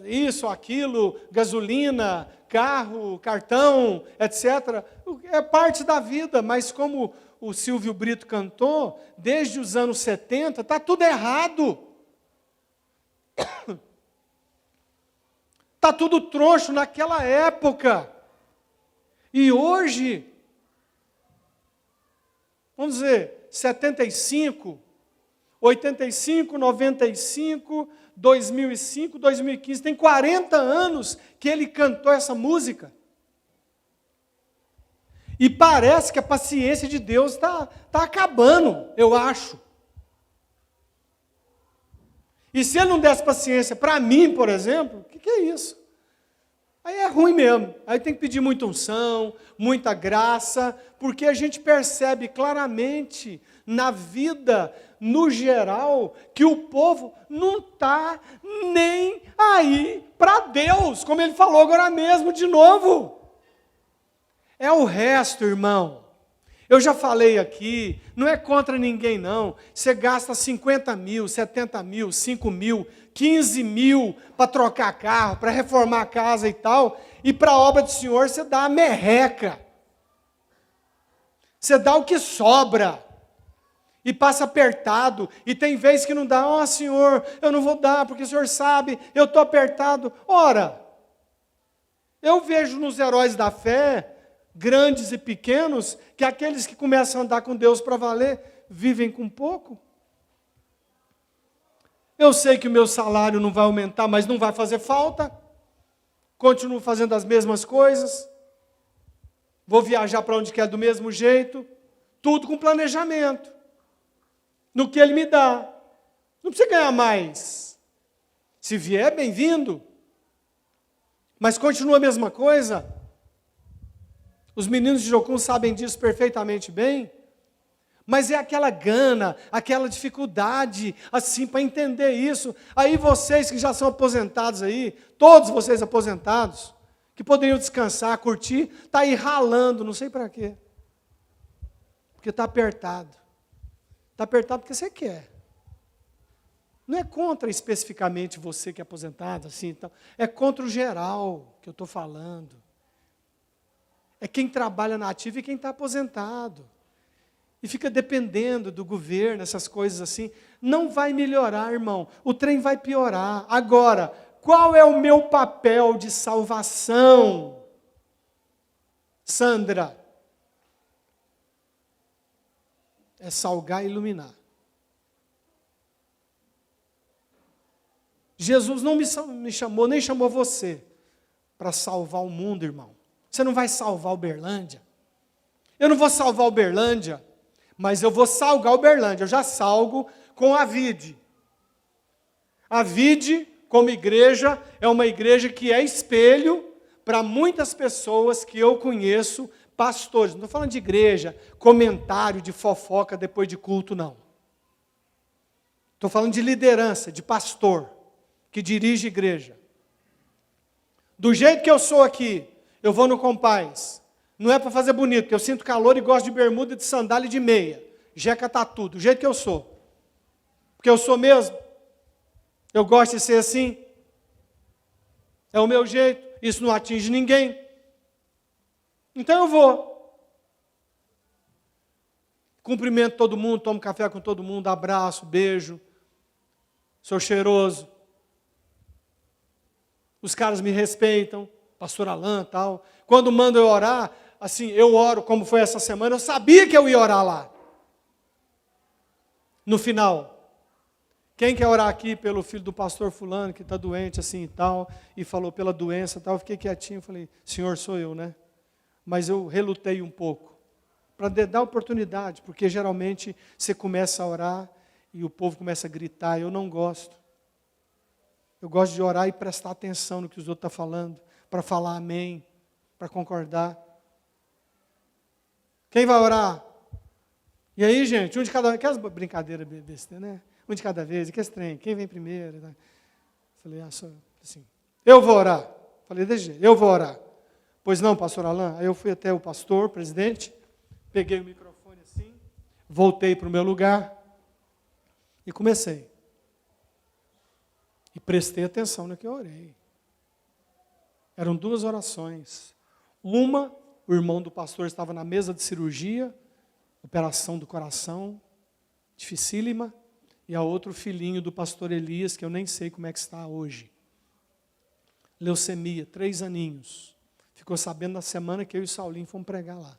isso, aquilo, gasolina, carro, cartão, etc. É parte da vida, mas como o Silvio Brito cantou, desde os anos 70, está tudo errado. Está tudo troncho naquela época. E hoje, vamos dizer, 75, 85, 95, 2005, 2015, tem 40 anos que ele cantou essa música. E parece que a paciência de Deus está acabando, eu acho. E se ele não desse paciência para mim, por exemplo, o que é isso? Aí é ruim mesmo. Aí tem que pedir muita unção, muita graça, porque a gente percebe claramente na vida, no geral, que o povo não está nem aí para Deus, como ele falou agora mesmo de novo. É o resto, irmão. Eu já falei aqui, não é contra ninguém não. Você gasta 50 mil, 70 mil, 5 mil, 15 mil para trocar carro, para reformar a casa e tal, e para a obra do Senhor você dá a merreca. Você dá o que sobra. E passa apertado, e tem vezes que não dá. Senhor, eu não vou dar, porque o Senhor sabe, eu estou apertado. Ora, eu vejo nos heróis da fé, grandes e pequenos, que aqueles que começam a andar com Deus para valer, vivem com pouco. Eu sei que o meu salário não vai aumentar, mas não vai fazer falta. Continuo fazendo as mesmas coisas. Vou viajar para onde quer do mesmo jeito. Tudo com planejamento. No que Ele me dá. Não precisa ganhar mais. Se vier, bem-vindo. Mas continua a mesma coisa. Os meninos de Jocum sabem disso perfeitamente bem. Mas é aquela gana, aquela dificuldade, assim, para entender isso. Aí vocês que já são aposentados aí, todos vocês aposentados, que poderiam descansar, curtir, está aí ralando, não sei para quê. Porque está apertado. Está apertado porque você quer. Não é contra especificamente você que é aposentado, assim, então, é contra o geral que eu estou falando. É quem trabalha na ativa e quem está aposentado. E fica dependendo do governo, essas coisas assim. Não vai melhorar, irmão. O trem vai piorar. Agora, qual é o meu papel de salvação? Sandra. É salgar e iluminar. Jesus não me chamou, nem chamou você para salvar o mundo, irmão. Você não vai salvar Uberlândia. Eu não vou salvar Uberlândia, mas eu vou salgar Uberlândia. Eu já salgo com a Vide. A Vide, como igreja, é uma igreja que é espelho para muitas pessoas que eu conheço, pastores. Não estou falando de igreja, comentário de fofoca depois de culto, não. Estou falando de liderança, de pastor, que dirige igreja. Do jeito que eu sou aqui, eu vou no Compaz. Não é para fazer bonito, porque eu sinto calor e gosto de bermuda, de sandália e de meia. Jeca tatu, do jeito que eu sou. Porque eu sou mesmo. Eu gosto de ser assim. É o meu jeito. Isso não atinge ninguém. Então eu vou. Cumprimento todo mundo, tomo café com todo mundo, abraço, beijo. Sou cheiroso. Os caras me respeitam. Pastor Alain, tal. Quando mando eu orar, assim, eu oro, como foi essa semana, eu sabia que eu ia orar lá. No final, quem quer orar aqui pelo filho do pastor fulano, que está doente, assim e tal, e falou pela doença e tal, eu fiquei quietinho, falei, Senhor, sou eu, né? Mas eu relutei um pouco, para dar oportunidade, porque geralmente você começa a orar, e o povo começa a gritar, eu não gosto. Eu gosto de orar e prestar atenção no que os outros estão falando, para falar amém, para concordar. Quem vai orar? E aí, gente, um de cada vez, aquelas brincadeiras besta, né? Um de cada vez, que trem, quem vem primeiro? Né? Falei, assim, eu vou orar. Falei, deixa, eu vou orar. Pois não, pastor Alain? Aí eu fui até o pastor, presidente, peguei o microfone assim, voltei para o meu lugar e comecei. E prestei atenção no que eu orei. Eram 2 orações. Uma, o irmão do pastor estava na mesa de cirurgia, operação do coração, dificílima, e a outra, o filhinho do pastor Elias, que eu nem sei como é que está hoje. Leucemia, 3 aninhos. Ficou sabendo na semana que eu e o Saulinho fomos pregar lá.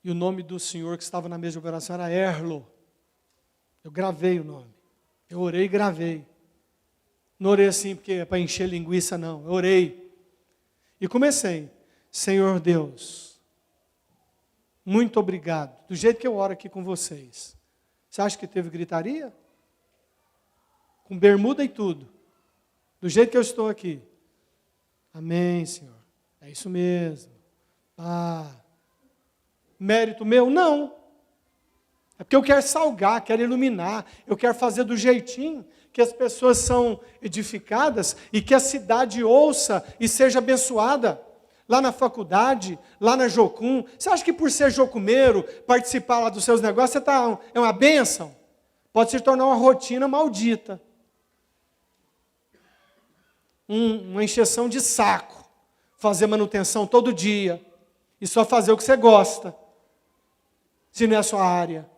E o nome do senhor que estava na mesa de operação era Erlo. Eu gravei o nome. Eu orei e gravei. Não orei assim porque é para encher linguiça, não. Eu orei. E comecei. Senhor Deus, muito obrigado. Do jeito que eu oro aqui com vocês. Você acha que teve gritaria? Com bermuda e tudo. Do jeito que eu estou aqui. Amém, Senhor. É isso mesmo. Mérito meu? Não. É porque eu quero salgar, quero iluminar. Eu quero fazer do jeitinho que as pessoas são edificadas e que a cidade ouça e seja abençoada. lá na faculdade, lá na Jocum. Você acha que por ser jocumeiro, participar lá dos seus negócios, é uma bênção? Pode se tornar uma rotina maldita. Uma encheção de saco. Fazer manutenção todo dia. E só fazer o que você gosta. Se não é a sua área.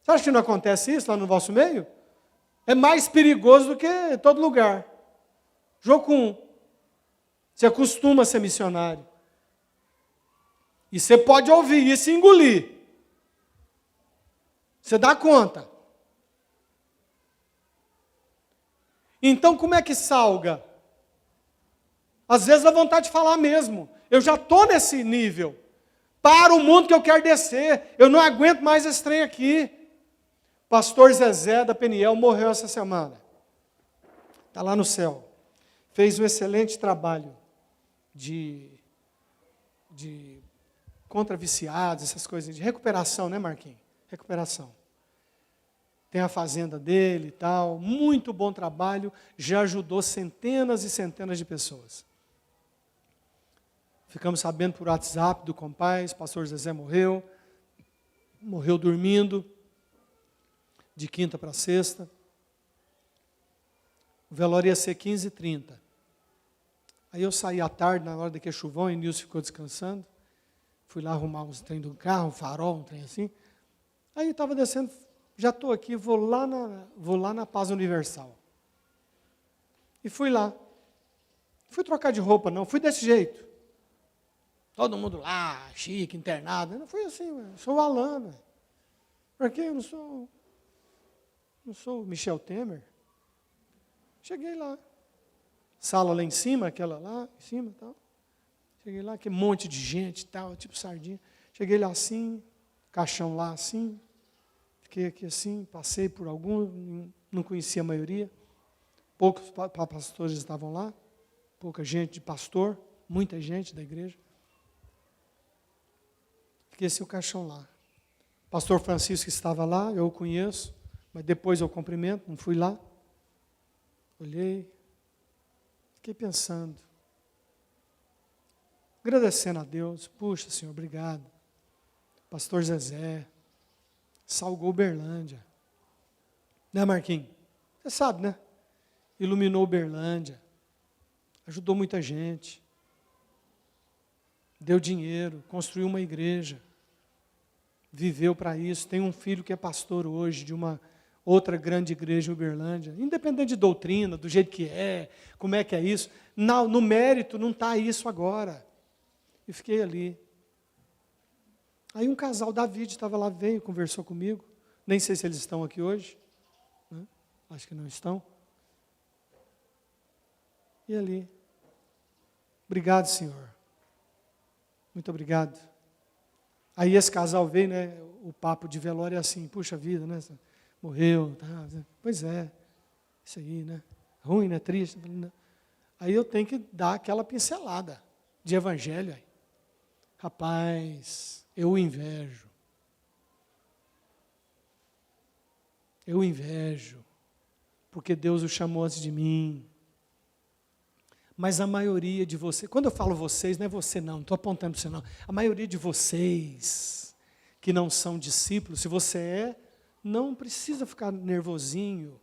Você acha que não acontece isso lá no vosso meio? É mais perigoso do que todo lugar. Jocum. Você acostuma a ser missionário. E você pode ouvir isso e engolir. Você dá conta. Então, como é que salga? Às vezes dá vontade de falar mesmo. Eu já estou nesse nível. Para o mundo que eu quero descer. Eu não aguento mais esse trem aqui. Pastor Zezé da Peniel morreu essa semana. Está lá no céu. Fez um excelente trabalho de contra viciados, essas coisas, de recuperação, né, Marquinhos? Recuperação. Tem a fazenda dele e tal, muito bom trabalho, já ajudou centenas e centenas de pessoas. Ficamos sabendo por WhatsApp do compás, pastor Zezé morreu dormindo, de quinta para sexta. O velório ia ser 15h30. Aí eu saí à tarde, na hora daquele chuvão, e o Nilson ficou descansando. Fui lá arrumar uns trem do carro, um farol, um trem assim. Aí eu estava descendo, já estou aqui, vou lá na Paz Universal. E fui lá. Não fui trocar de roupa, não, fui desse jeito. Todo mundo lá, chique, internado. Não fui assim, eu sou o Alan. Porque eu não sou o Michel Temer. Cheguei lá. Sala lá em cima, aquela lá em cima e tal. Cheguei lá, aquele monte de gente e tal, tipo sardinha. Cheguei lá assim, caixão lá assim. Fiquei aqui assim, passei por alguns, não conhecia a maioria. Poucos pastores estavam lá, pouca gente de pastor, muita gente da igreja. Fiquei assim o caixão lá. Pastor Francisco estava lá, eu o conheço, mas depois eu cumprimento, não fui lá. Olhei, fiquei pensando, agradecendo a Deus. Puxa, Senhor, obrigado. Pastor Zezé, salgou Uberlândia. Né, Marquinhos? Você sabe, né? Iluminou Uberlândia. Ajudou muita gente. Deu dinheiro, construiu uma igreja. Viveu para isso. Tem um filho que é pastor hoje de uma outra grande igreja em Uberlândia. Independente de doutrina, do jeito que é, como é que é isso. No mérito não está isso agora. E fiquei ali. Aí um casal, David, estava lá, veio, conversou comigo. Nem sei se eles estão aqui hoje. Né? Acho que não estão. E ali. Obrigado, Senhor. Muito obrigado. Aí esse casal veio, né? O papo de velório é assim, puxa vida, né? Morreu, tá? Pois é. Isso aí, né? Ruim, né? Triste. Aí eu tenho que dar aquela pincelada de evangelho aí. Rapaz, eu o invejo. Eu o invejo, porque Deus o chamou antes de mim. Mas a maioria de vocês, quando eu falo vocês, não é você não estou apontando para você não. A maioria de vocês que não são discípulos, se você é, não precisa ficar nervosinho.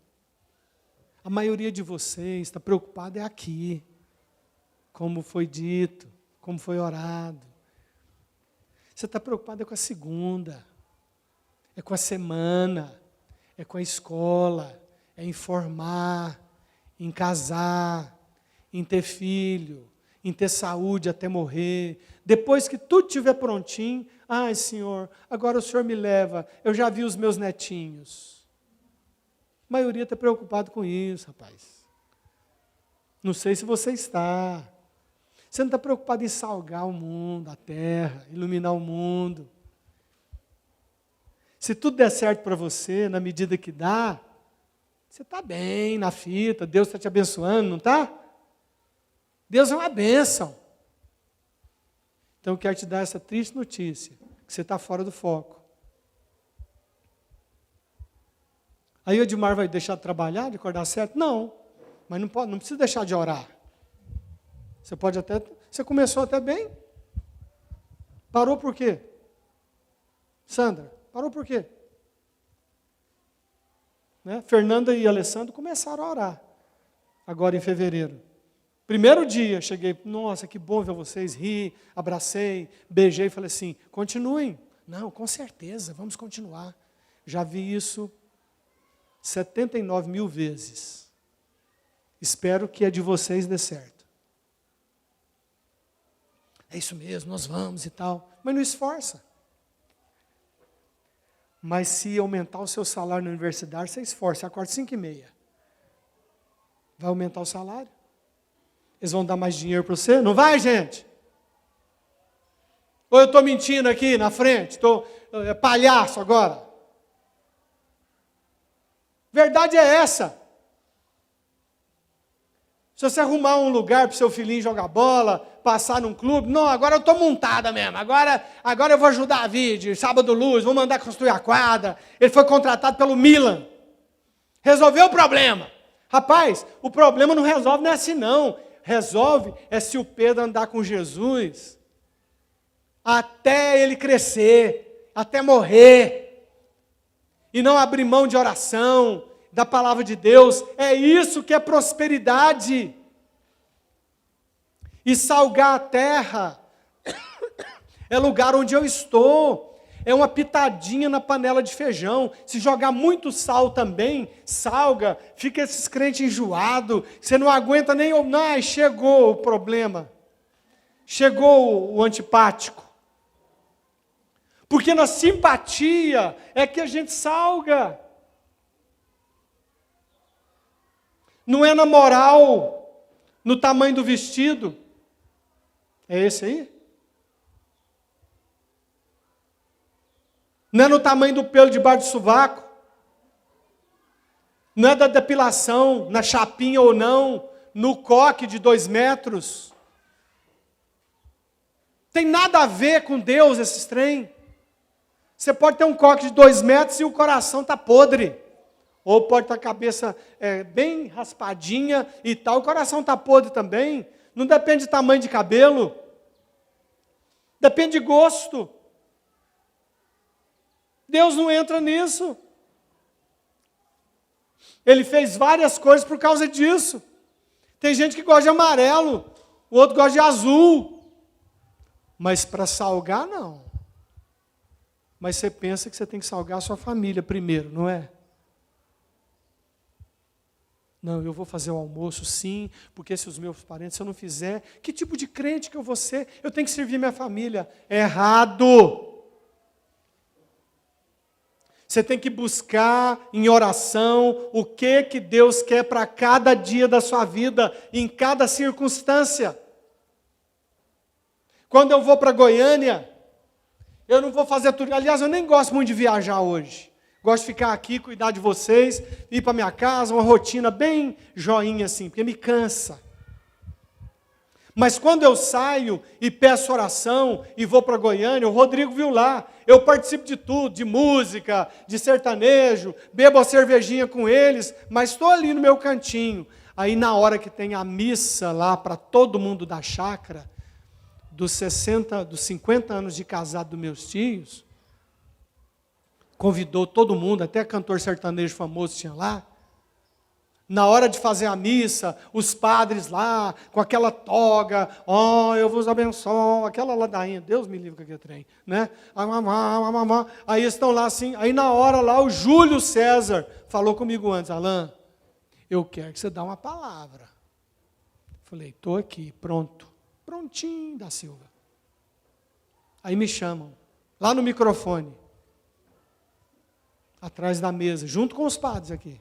A maioria de vocês está preocupada é aqui, como foi dito, como foi orado. Você está preocupado é com a segunda, é com a semana, é com a escola, é em formar, em casar, em ter filho, em ter saúde até morrer. Depois que tudo estiver prontinho, ai, Senhor, agora o Senhor me leva, eu já vi os meus netinhos. A maioria está preocupado com isso, rapaz. Não sei se você está. Você não está preocupado em salgar o mundo, a terra, iluminar o mundo. Se tudo der certo para você, na medida que dá, você está bem na fita, Deus está te abençoando, não está? Deus é uma bênção. Então eu quero te dar essa triste notícia, que você está fora do foco. Aí o Edmar vai deixar de trabalhar, de acordar certo? Não, mas não precisa deixar de orar. Você Você começou até bem. Parou por quê? Sandra, parou por quê? Né? Fernanda e Alessandro começaram a orar, agora em fevereiro. Primeiro dia, cheguei, nossa, que bom ver vocês, ri, abracei, beijei, falei assim, continuem. Não, com certeza, vamos continuar. Já vi isso 79 mil vezes. Espero que a de vocês dê certo. É isso mesmo, nós vamos e tal. Mas não esforça. Mas se aumentar o seu salário na universidade, você esforça. Você acorda 5h30. Vai aumentar o salário? Eles vão dar mais dinheiro para você? Não vai, gente? Ou eu estou mentindo aqui na frente? Estou palhaço agora? Verdade é essa. Se você arrumar um lugar para o seu filhinho jogar bola, passar num clube, não, agora eu estou montada mesmo, agora eu vou ajudar a Vide, sábado luz, vou mandar construir a quadra. Ele foi contratado pelo Milan. Resolveu o problema. Rapaz, o problema não resolve, não é assim não. Resolve é se o Pedro andar com Jesus até ele crescer, até morrer, e não abrir mão de oração, da palavra de Deus. É isso que é prosperidade. E salgar a terra é lugar onde eu estou. É uma pitadinha na panela de feijão. Se jogar muito sal também, salga, fica esses crentes enjoados, você não aguenta nem... Não, chegou o problema. Chegou o antipático. Porque na simpatia é que a gente salga. Não é na moral, no tamanho do vestido. É esse aí? Não é no tamanho do pelo debaixo do sovaco. Não é da depilação, na chapinha ou não, no coque de 2 metros. Tem nada a ver com Deus esses trem. Você pode ter um coque de 2 metros e o coração está podre. Ou pode estar a cabeça bem raspadinha e tal, o coração está podre também. Não depende de tamanho de cabelo. Depende de gosto. Deus não entra nisso. Ele fez várias coisas por causa disso. Tem gente que gosta de amarelo, o outro gosta de azul. Mas para salgar, não. Mas você pensa que você tem que salgar a sua família primeiro, não é? Não, eu vou fazer o almoço, sim, porque se os meus parentes, se eu não fizer, que tipo de crente que eu vou ser? Eu tenho que servir minha família. Errado! Você tem que buscar em oração o que Deus quer para cada dia da sua vida, em cada circunstância. Quando eu vou para Goiânia, eu não vou fazer tudo. Aliás, eu nem gosto muito de viajar hoje. Gosto de ficar aqui, cuidar de vocês, ir para minha casa, uma rotina bem joinha assim, porque me cansa. Mas quando eu saio e peço oração e vou para Goiânia, o Rodrigo viu lá, eu participo de tudo, de música, de sertanejo, bebo a cervejinha com eles, mas estou ali no meu cantinho. Aí na hora que tem a missa lá para todo mundo da chácara, dos 50 anos de casado dos meus tios, convidou todo mundo, até cantor sertanejo famoso tinha lá. Na hora de fazer a missa, os padres lá, com aquela toga, eu vos abençoo, aquela ladainha, Deus me livre com aquele trem, né? Aí estão lá assim, aí na hora lá o Júlio César falou comigo antes, Alain, eu quero que você dê uma palavra. Falei, estou aqui, pronto, prontinho da Silva. Aí me chamam, lá no microfone, atrás da mesa, junto com os padres aqui.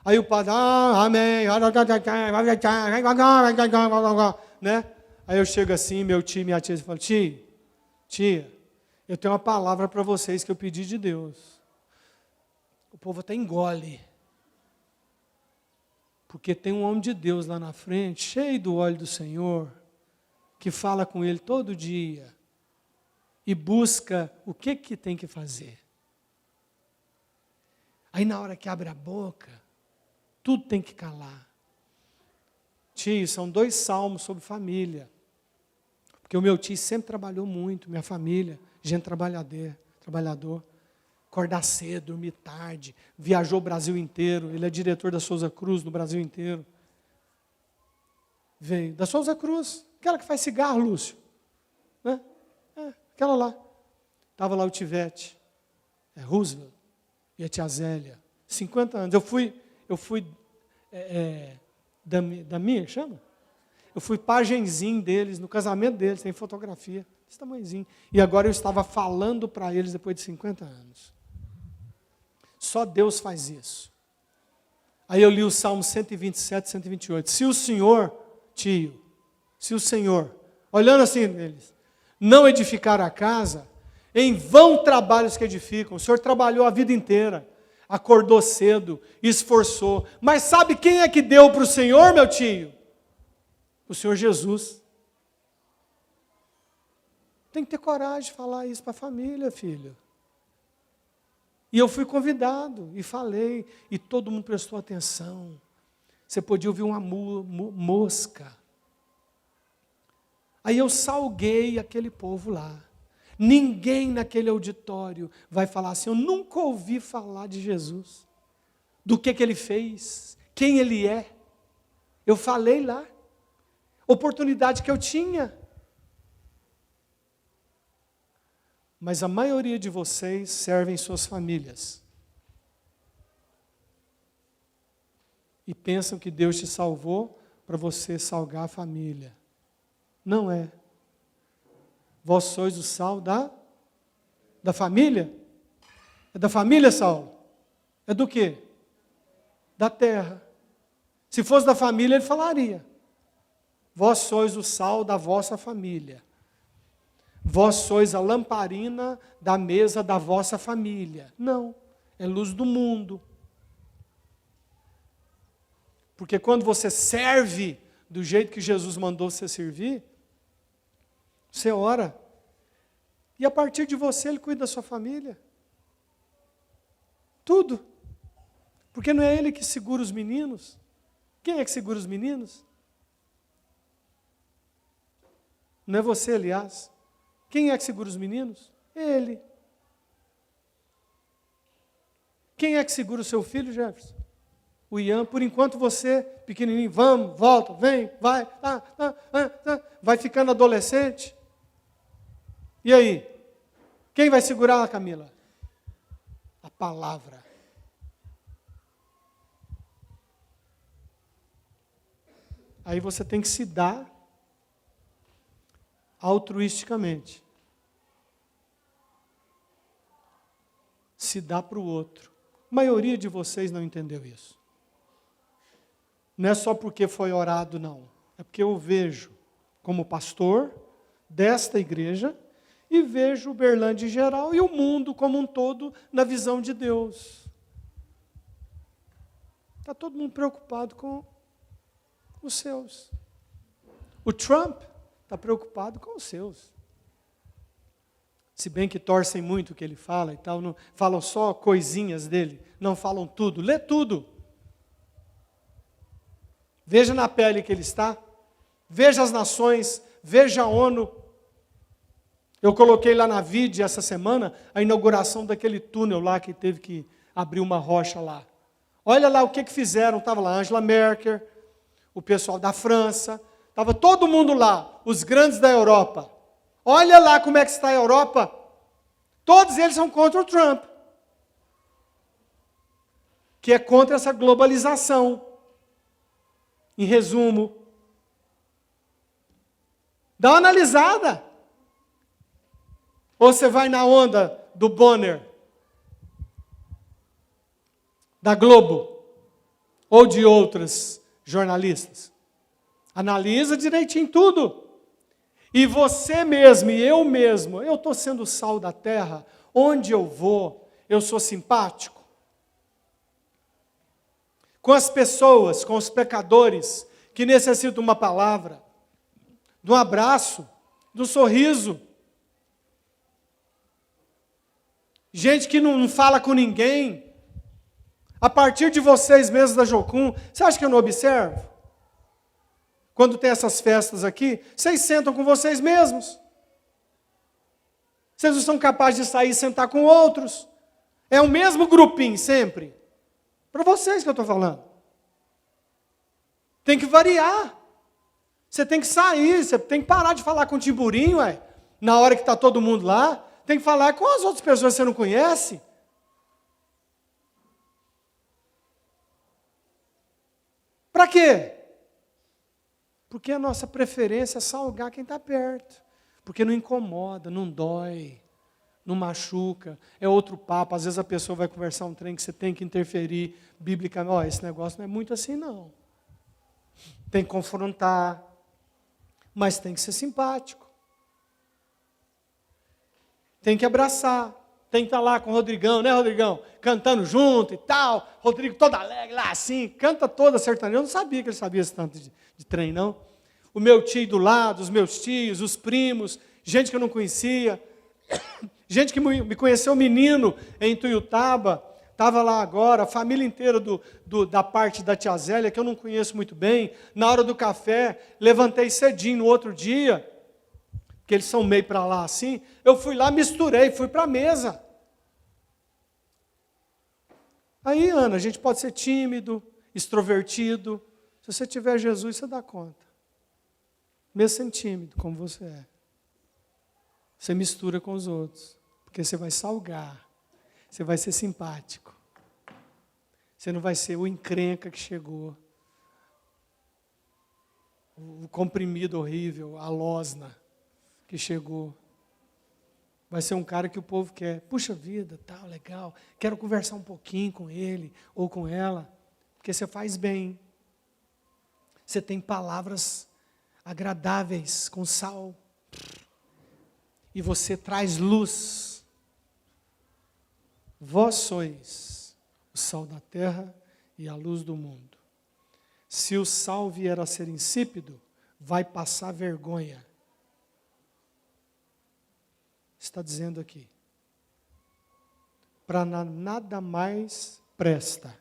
Aí o padre, amém, né? Aí eu chego assim, meu tio e minha tia falam, tia, eu tenho uma palavra para vocês que eu pedi de Deus. O povo até engole. Porque tem um homem de Deus lá na frente, cheio do óleo do Senhor, que fala com ele todo dia e busca o que tem que fazer. Aí na hora que abre a boca, tudo tem que calar. Tio, são 2 salmos sobre família. Porque o meu tio sempre trabalhou muito, minha família, gente trabalhador. Acordar cedo, dormir tarde, viajou o Brasil inteiro, ele é diretor da Souza Cruz no Brasil inteiro. Veio da Souza Cruz, aquela que faz cigarro, Lúcio. Né? Aquela lá. Estava lá o Tivete, Roosevelt e a tia Zélia. 50 anos. Eu fui Damir, chama? Eu fui pagenzinho deles, no casamento deles, tem fotografia, desse tamanhozinho. E agora eu estava falando para eles depois de 50 anos. Só Deus faz isso. Aí eu li o Salmo 127, 128. Se o Senhor, tio, se o Senhor, olhando assim eles, não edificar a casa, em vão trabalhos que edificam. O Senhor trabalhou a vida inteira, acordou cedo, esforçou. Mas sabe quem é que deu para o Senhor, meu tio? O Senhor Jesus. Tem que ter coragem de falar isso para a família, filho. E eu fui convidado, e falei, e todo mundo prestou atenção. Você podia ouvir uma mosca. Aí eu salguei aquele povo lá. Ninguém naquele auditório vai falar assim, eu nunca ouvi falar de Jesus. Do que ele fez, quem ele é. Eu falei lá. Oportunidade que eu tinha. Mas a maioria de vocês servem suas famílias. E pensam que Deus te salvou para você salgar a família. Não é. Vós sois o sal da família? É da família, Saulo? É do quê? Da terra. Se fosse da família, ele falaria. Vós sois o sal da vossa família. Vós sois a lamparina da mesa da vossa família. Não, é luz do mundo. Porque quando você serve do jeito que Jesus mandou você servir, você ora. E a partir de você, Ele cuida da sua família. Tudo. Porque não é Ele que segura os meninos. Quem é que segura os meninos? Não é você, aliás. Quem é que segura os meninos? Ele. Quem é que segura o seu filho, Jefferson? O Ian. Por enquanto você, pequenininho, vamos, volta, vem, vai, vai ficando adolescente. E aí? Quem vai segurar a Camila? A palavra. Aí você tem que se dar altruisticamente. Se dá para o outro. A maioria de vocês não entendeu isso. Não é só porque foi orado, não. É porque eu vejo, como pastor desta igreja, e vejo o Berlândia em geral e o mundo como um todo na visão de Deus. Está todo mundo preocupado com os seus. O Trump está preocupado com os seus. Se bem que torcem muito o que ele fala e tal, não falam só coisinhas dele, não falam tudo. Lê tudo. Veja na pele que ele está. Veja as nações, veja a ONU. Eu coloquei lá na vídeo essa semana a inauguração daquele túnel lá que teve que abrir uma rocha lá. Olha lá o que fizeram. Estava lá Angela Merkel, o pessoal da França, estava todo mundo lá, os grandes da Europa. Olha lá como é que está a Europa. Todos eles são contra o Trump. Que é contra essa globalização. Em resumo. Dá uma analisada. Ou você vai na onda do Bonner, da Globo, ou de outros jornalistas. Analisa direitinho tudo. E você mesmo, e eu mesmo, eu estou sendo o sal da terra, onde eu vou, eu sou simpático. Com as pessoas, com os pecadores, que necessitam de uma palavra, de um abraço, de um sorriso. Gente que não fala com ninguém. A partir de vocês mesmos da Jocum, você acha que eu não observo? quando tem essas festas aqui, vocês sentam com vocês mesmos. Vocês não são capazes de sair e sentar com outros. É o mesmo grupinho sempre. Para vocês que eu estou falando. Tem que variar. Você tem que sair, você tem que parar de falar com o timburinho, na hora que está todo mundo lá. Tem que falar com as outras pessoas que você não conhece. Para quê? Porque a nossa preferência é salgar quem está perto. Porque não incomoda, não dói, não machuca. É outro papo. Às vezes a pessoa vai conversar um trem que você tem que interferir biblicamente. Esse negócio não é muito assim, não. Tem que confrontar, mas tem que ser simpático. Tem que abraçar. Tem que estar lá com o Rodrigão, né, Rodrigão? Cantando junto e tal. Rodrigo todo alegre lá assim, canta toda sertaneja. Eu não sabia que ele sabia esse tanto de trem, não. O meu tio do lado, os meus tios, os primos, gente que eu não conhecia. Gente que me conheceu menino em Tuiutaba, estava lá agora, a família inteira da parte da tia Zélia, que eu não conheço muito bem. Na hora do café, levantei cedinho no outro dia, que eles são meio para lá assim, eu fui lá, misturei, fui para a mesa. Aí, Ana, a gente pode ser tímido, extrovertido. Se você tiver Jesus, você dá conta. Mesmo sendo tímido, como você é. Você mistura com os outros, porque você vai salgar, você vai ser simpático. Você não vai ser o encrenca que chegou, o comprimido horrível, a losna que chegou. Vai ser um cara que o povo quer. Puxa vida, tal, legal. Quero conversar um pouquinho com ele ou com ela. Porque você faz bem. Você tem palavras agradáveis, com sal. E você traz luz. Vós sois o sal da terra e a luz do mundo. Se o sal vier a ser insípido, vai passar vergonha. Está dizendo aqui. Para nada mais presta.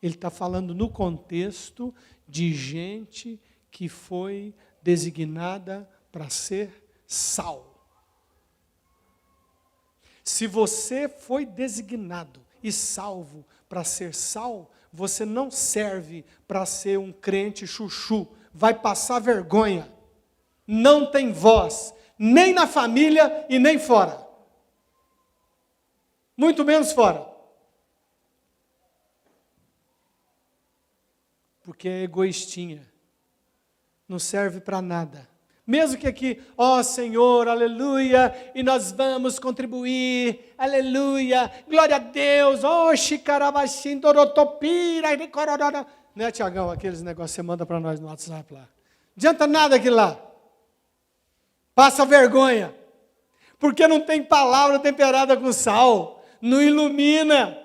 Ele está falando no contexto de gente que foi designada para ser sal. Se você foi designado e salvo para ser sal, você não serve para ser um crente chuchu. Vai passar vergonha. Não tem voz. Nem na família e nem fora. Muito menos fora. Porque é egoístinha. Não serve para nada. Mesmo que aqui, ó Senhor, aleluia, e nós vamos contribuir, aleluia, glória a Deus, ó Xicarabachim, Dorotopira, né, Tiagão, aqueles negócios que você manda para nós no WhatsApp lá. Não adianta nada aquilo lá. Passa vergonha, porque não tem palavra temperada com sal, não ilumina,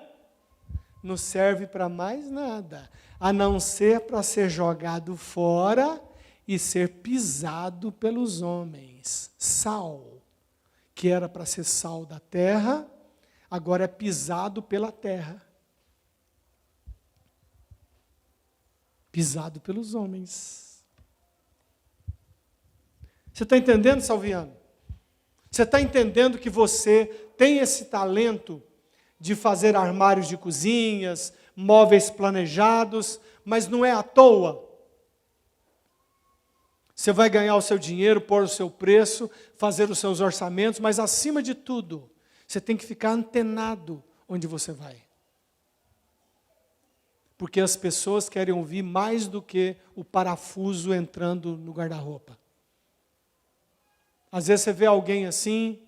não serve para mais nada, a não ser para ser jogado fora e ser pisado pelos homens. Sal, que era para ser sal da terra, agora é pisado pela terra. Pisado pelos homens. Você está entendendo, Salviano? Você está entendendo que você tem esse talento de fazer armários de cozinhas, móveis planejados, mas não é à toa. Você vai ganhar o seu dinheiro, pôr o seu preço, fazer os seus orçamentos, mas acima de tudo, você tem que ficar antenado onde você vai. Porque as pessoas querem ouvir mais do que o parafuso entrando no guarda-roupa. Às vezes você vê alguém assim,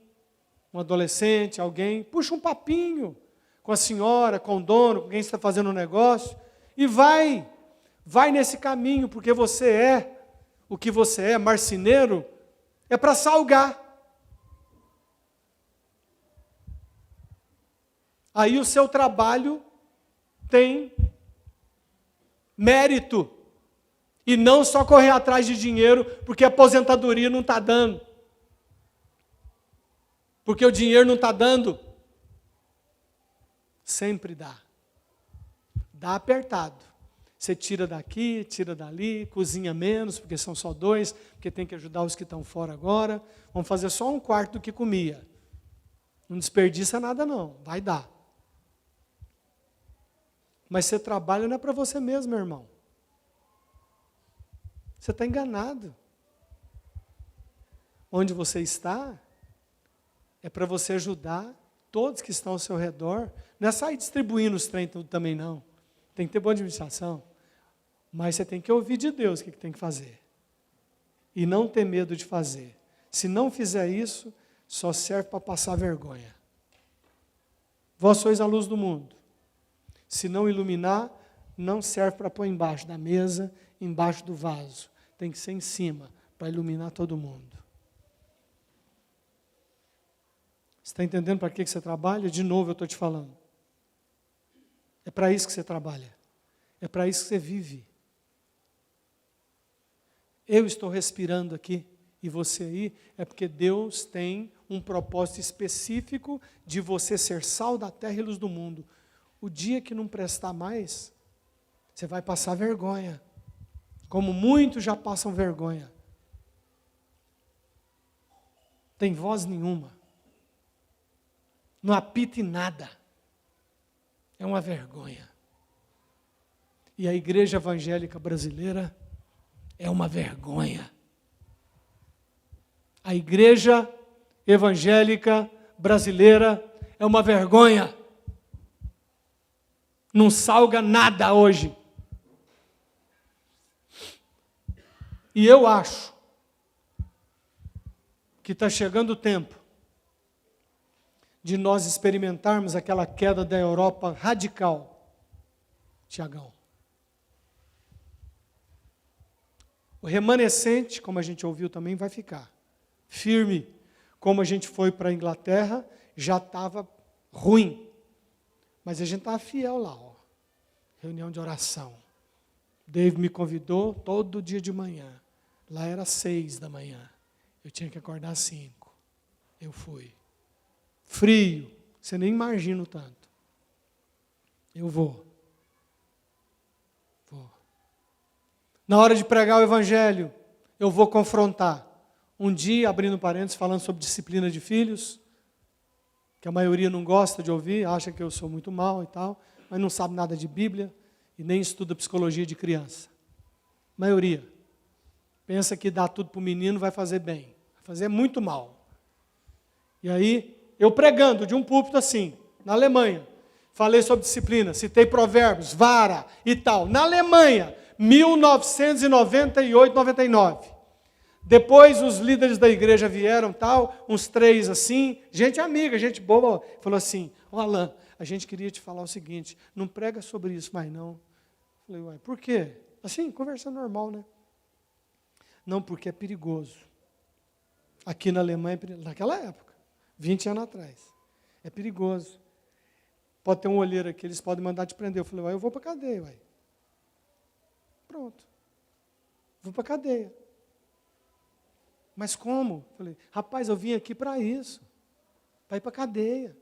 um adolescente, alguém, puxa um papinho com a senhora, com o dono, com quem está fazendo um negócio, e vai nesse caminho, porque você é o que você é, marceneiro, é para salgar. Aí o seu trabalho tem mérito, e não só correr atrás de dinheiro, porque a aposentadoria não está dando. Porque o dinheiro não está dando. Sempre dá. Dá apertado. Você tira daqui, tira dali, cozinha menos, porque são só 2, porque tem que ajudar os que estão fora agora. Vamos fazer só 1/4 do que comia. Não desperdiça nada não, vai dar. Mas você trabalha não é para você mesmo, meu irmão. Você está enganado. Onde você está, é para você ajudar todos que estão ao seu redor. Não é sair distribuindo os trem também não. Tem que ter boa administração. Mas você tem que ouvir de Deus o que tem que fazer. E não ter medo de fazer. Se não fizer isso, só serve para passar vergonha. Vós sois a luz do mundo. Se não iluminar, não serve para pôr embaixo da mesa, embaixo do vaso. Tem que ser em cima, para iluminar todo mundo. Você está entendendo para que você trabalha? De novo eu estou te falando. É para isso que você trabalha. É para isso que você vive. Eu estou respirando aqui e você aí, é porque Deus tem um propósito específico de você ser sal da terra e luz do mundo. O dia que não prestar mais, você vai passar vergonha. Como muitos já passam vergonha. Tem voz nenhuma. Não apita em nada. É uma vergonha. E a igreja evangélica brasileira é uma vergonha. A igreja evangélica brasileira é uma vergonha. Não salga nada hoje. E eu acho que está chegando o tempo de nós experimentarmos aquela queda da Europa radical. Tiagão. O remanescente, como a gente ouviu também, vai ficar firme. Como a gente foi para a Inglaterra, já estava ruim. Mas a gente estava fiel lá, ó. Reunião de oração. Dave me convidou todo dia de manhã. Lá era 6 da manhã. Eu tinha que acordar às 5. Eu fui. Frio. Você nem imagina o tanto. Eu vou. Na hora de pregar o evangelho, eu vou confrontar. Um dia, abrindo parênteses, falando sobre disciplina de filhos, que a maioria não gosta de ouvir, acha que eu sou muito mal e tal, mas não sabe nada de Bíblia e nem estuda psicologia de criança. Maioria. Pensa que dar tudo para o menino vai fazer bem. Vai fazer muito mal. E aí, eu pregando de um púlpito assim, na Alemanha, falei sobre disciplina, citei provérbios, vara e tal. Na Alemanha, 1998, 99. Depois os líderes da igreja vieram, tal, uns 3 assim, gente amiga, gente boa, falou assim, Alain, a gente queria te falar o seguinte, não prega sobre isso mais não. Falei, uai, por quê? Assim, conversa normal, né? Não, porque é perigoso. Aqui na Alemanha, naquela época, 20 anos atrás, é perigoso. Pode ter um olheiro aqui, eles podem mandar te prender. Eu falei, uai, eu vou para a cadeia, uai. Pronto. Vou para a cadeia. Mas como? Falei, rapaz, eu vim aqui para isso. Para ir para a cadeia,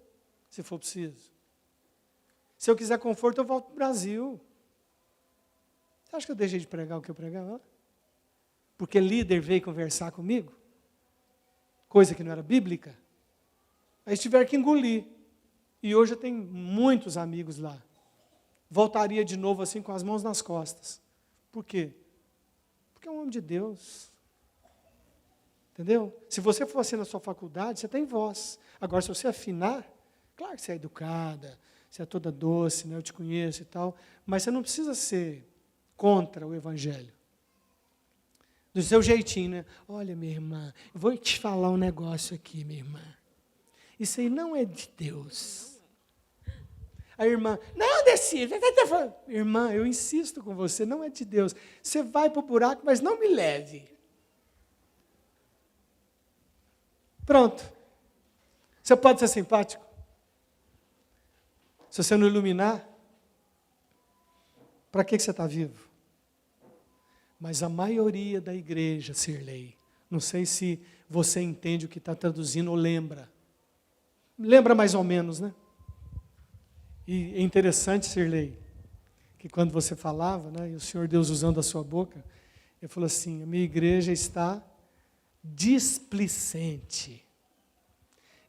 se for preciso. Se eu quiser conforto, eu volto para o Brasil. Você acha que eu deixei de pregar o que eu pregava? Porque líder veio conversar comigo? Coisa que não era bíblica? Aí tiveram que engolir. E hoje eu tenho muitos amigos lá. Voltaria de novo assim com as mãos nas costas. Por quê? Porque é um homem de Deus. Entendeu? Se você for assim na sua faculdade, você tem voz. Agora, se você afinar, claro que você é educada, você é toda doce, né? Eu te conheço e tal, mas você não precisa ser contra o Evangelho. Do seu jeitinho, né? Olha, minha irmã, eu vou te falar um negócio aqui, minha irmã. Isso aí não é de Deus. A irmã, não, Deci, irmã, eu insisto com você, não é de Deus. Você vai para o buraco, mas não me leve. Pronto. Você pode ser simpático? Se você não iluminar, para que você está vivo? Mas a maioria da igreja, Sirlei, não sei se você entende o que está traduzindo ou lembra. Lembra mais ou menos, né? E é interessante, Sirlei, que quando você falava, né, e o Senhor Deus usando a sua boca, ele falou assim: a minha igreja está displicente,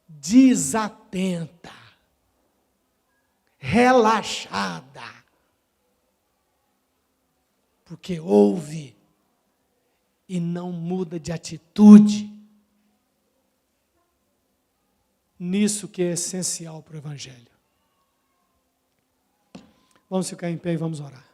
desatenta, relaxada, porque ouve e não muda de atitude. Nisso que é essencial para o Evangelho. Vamos ficar em pé e vamos orar.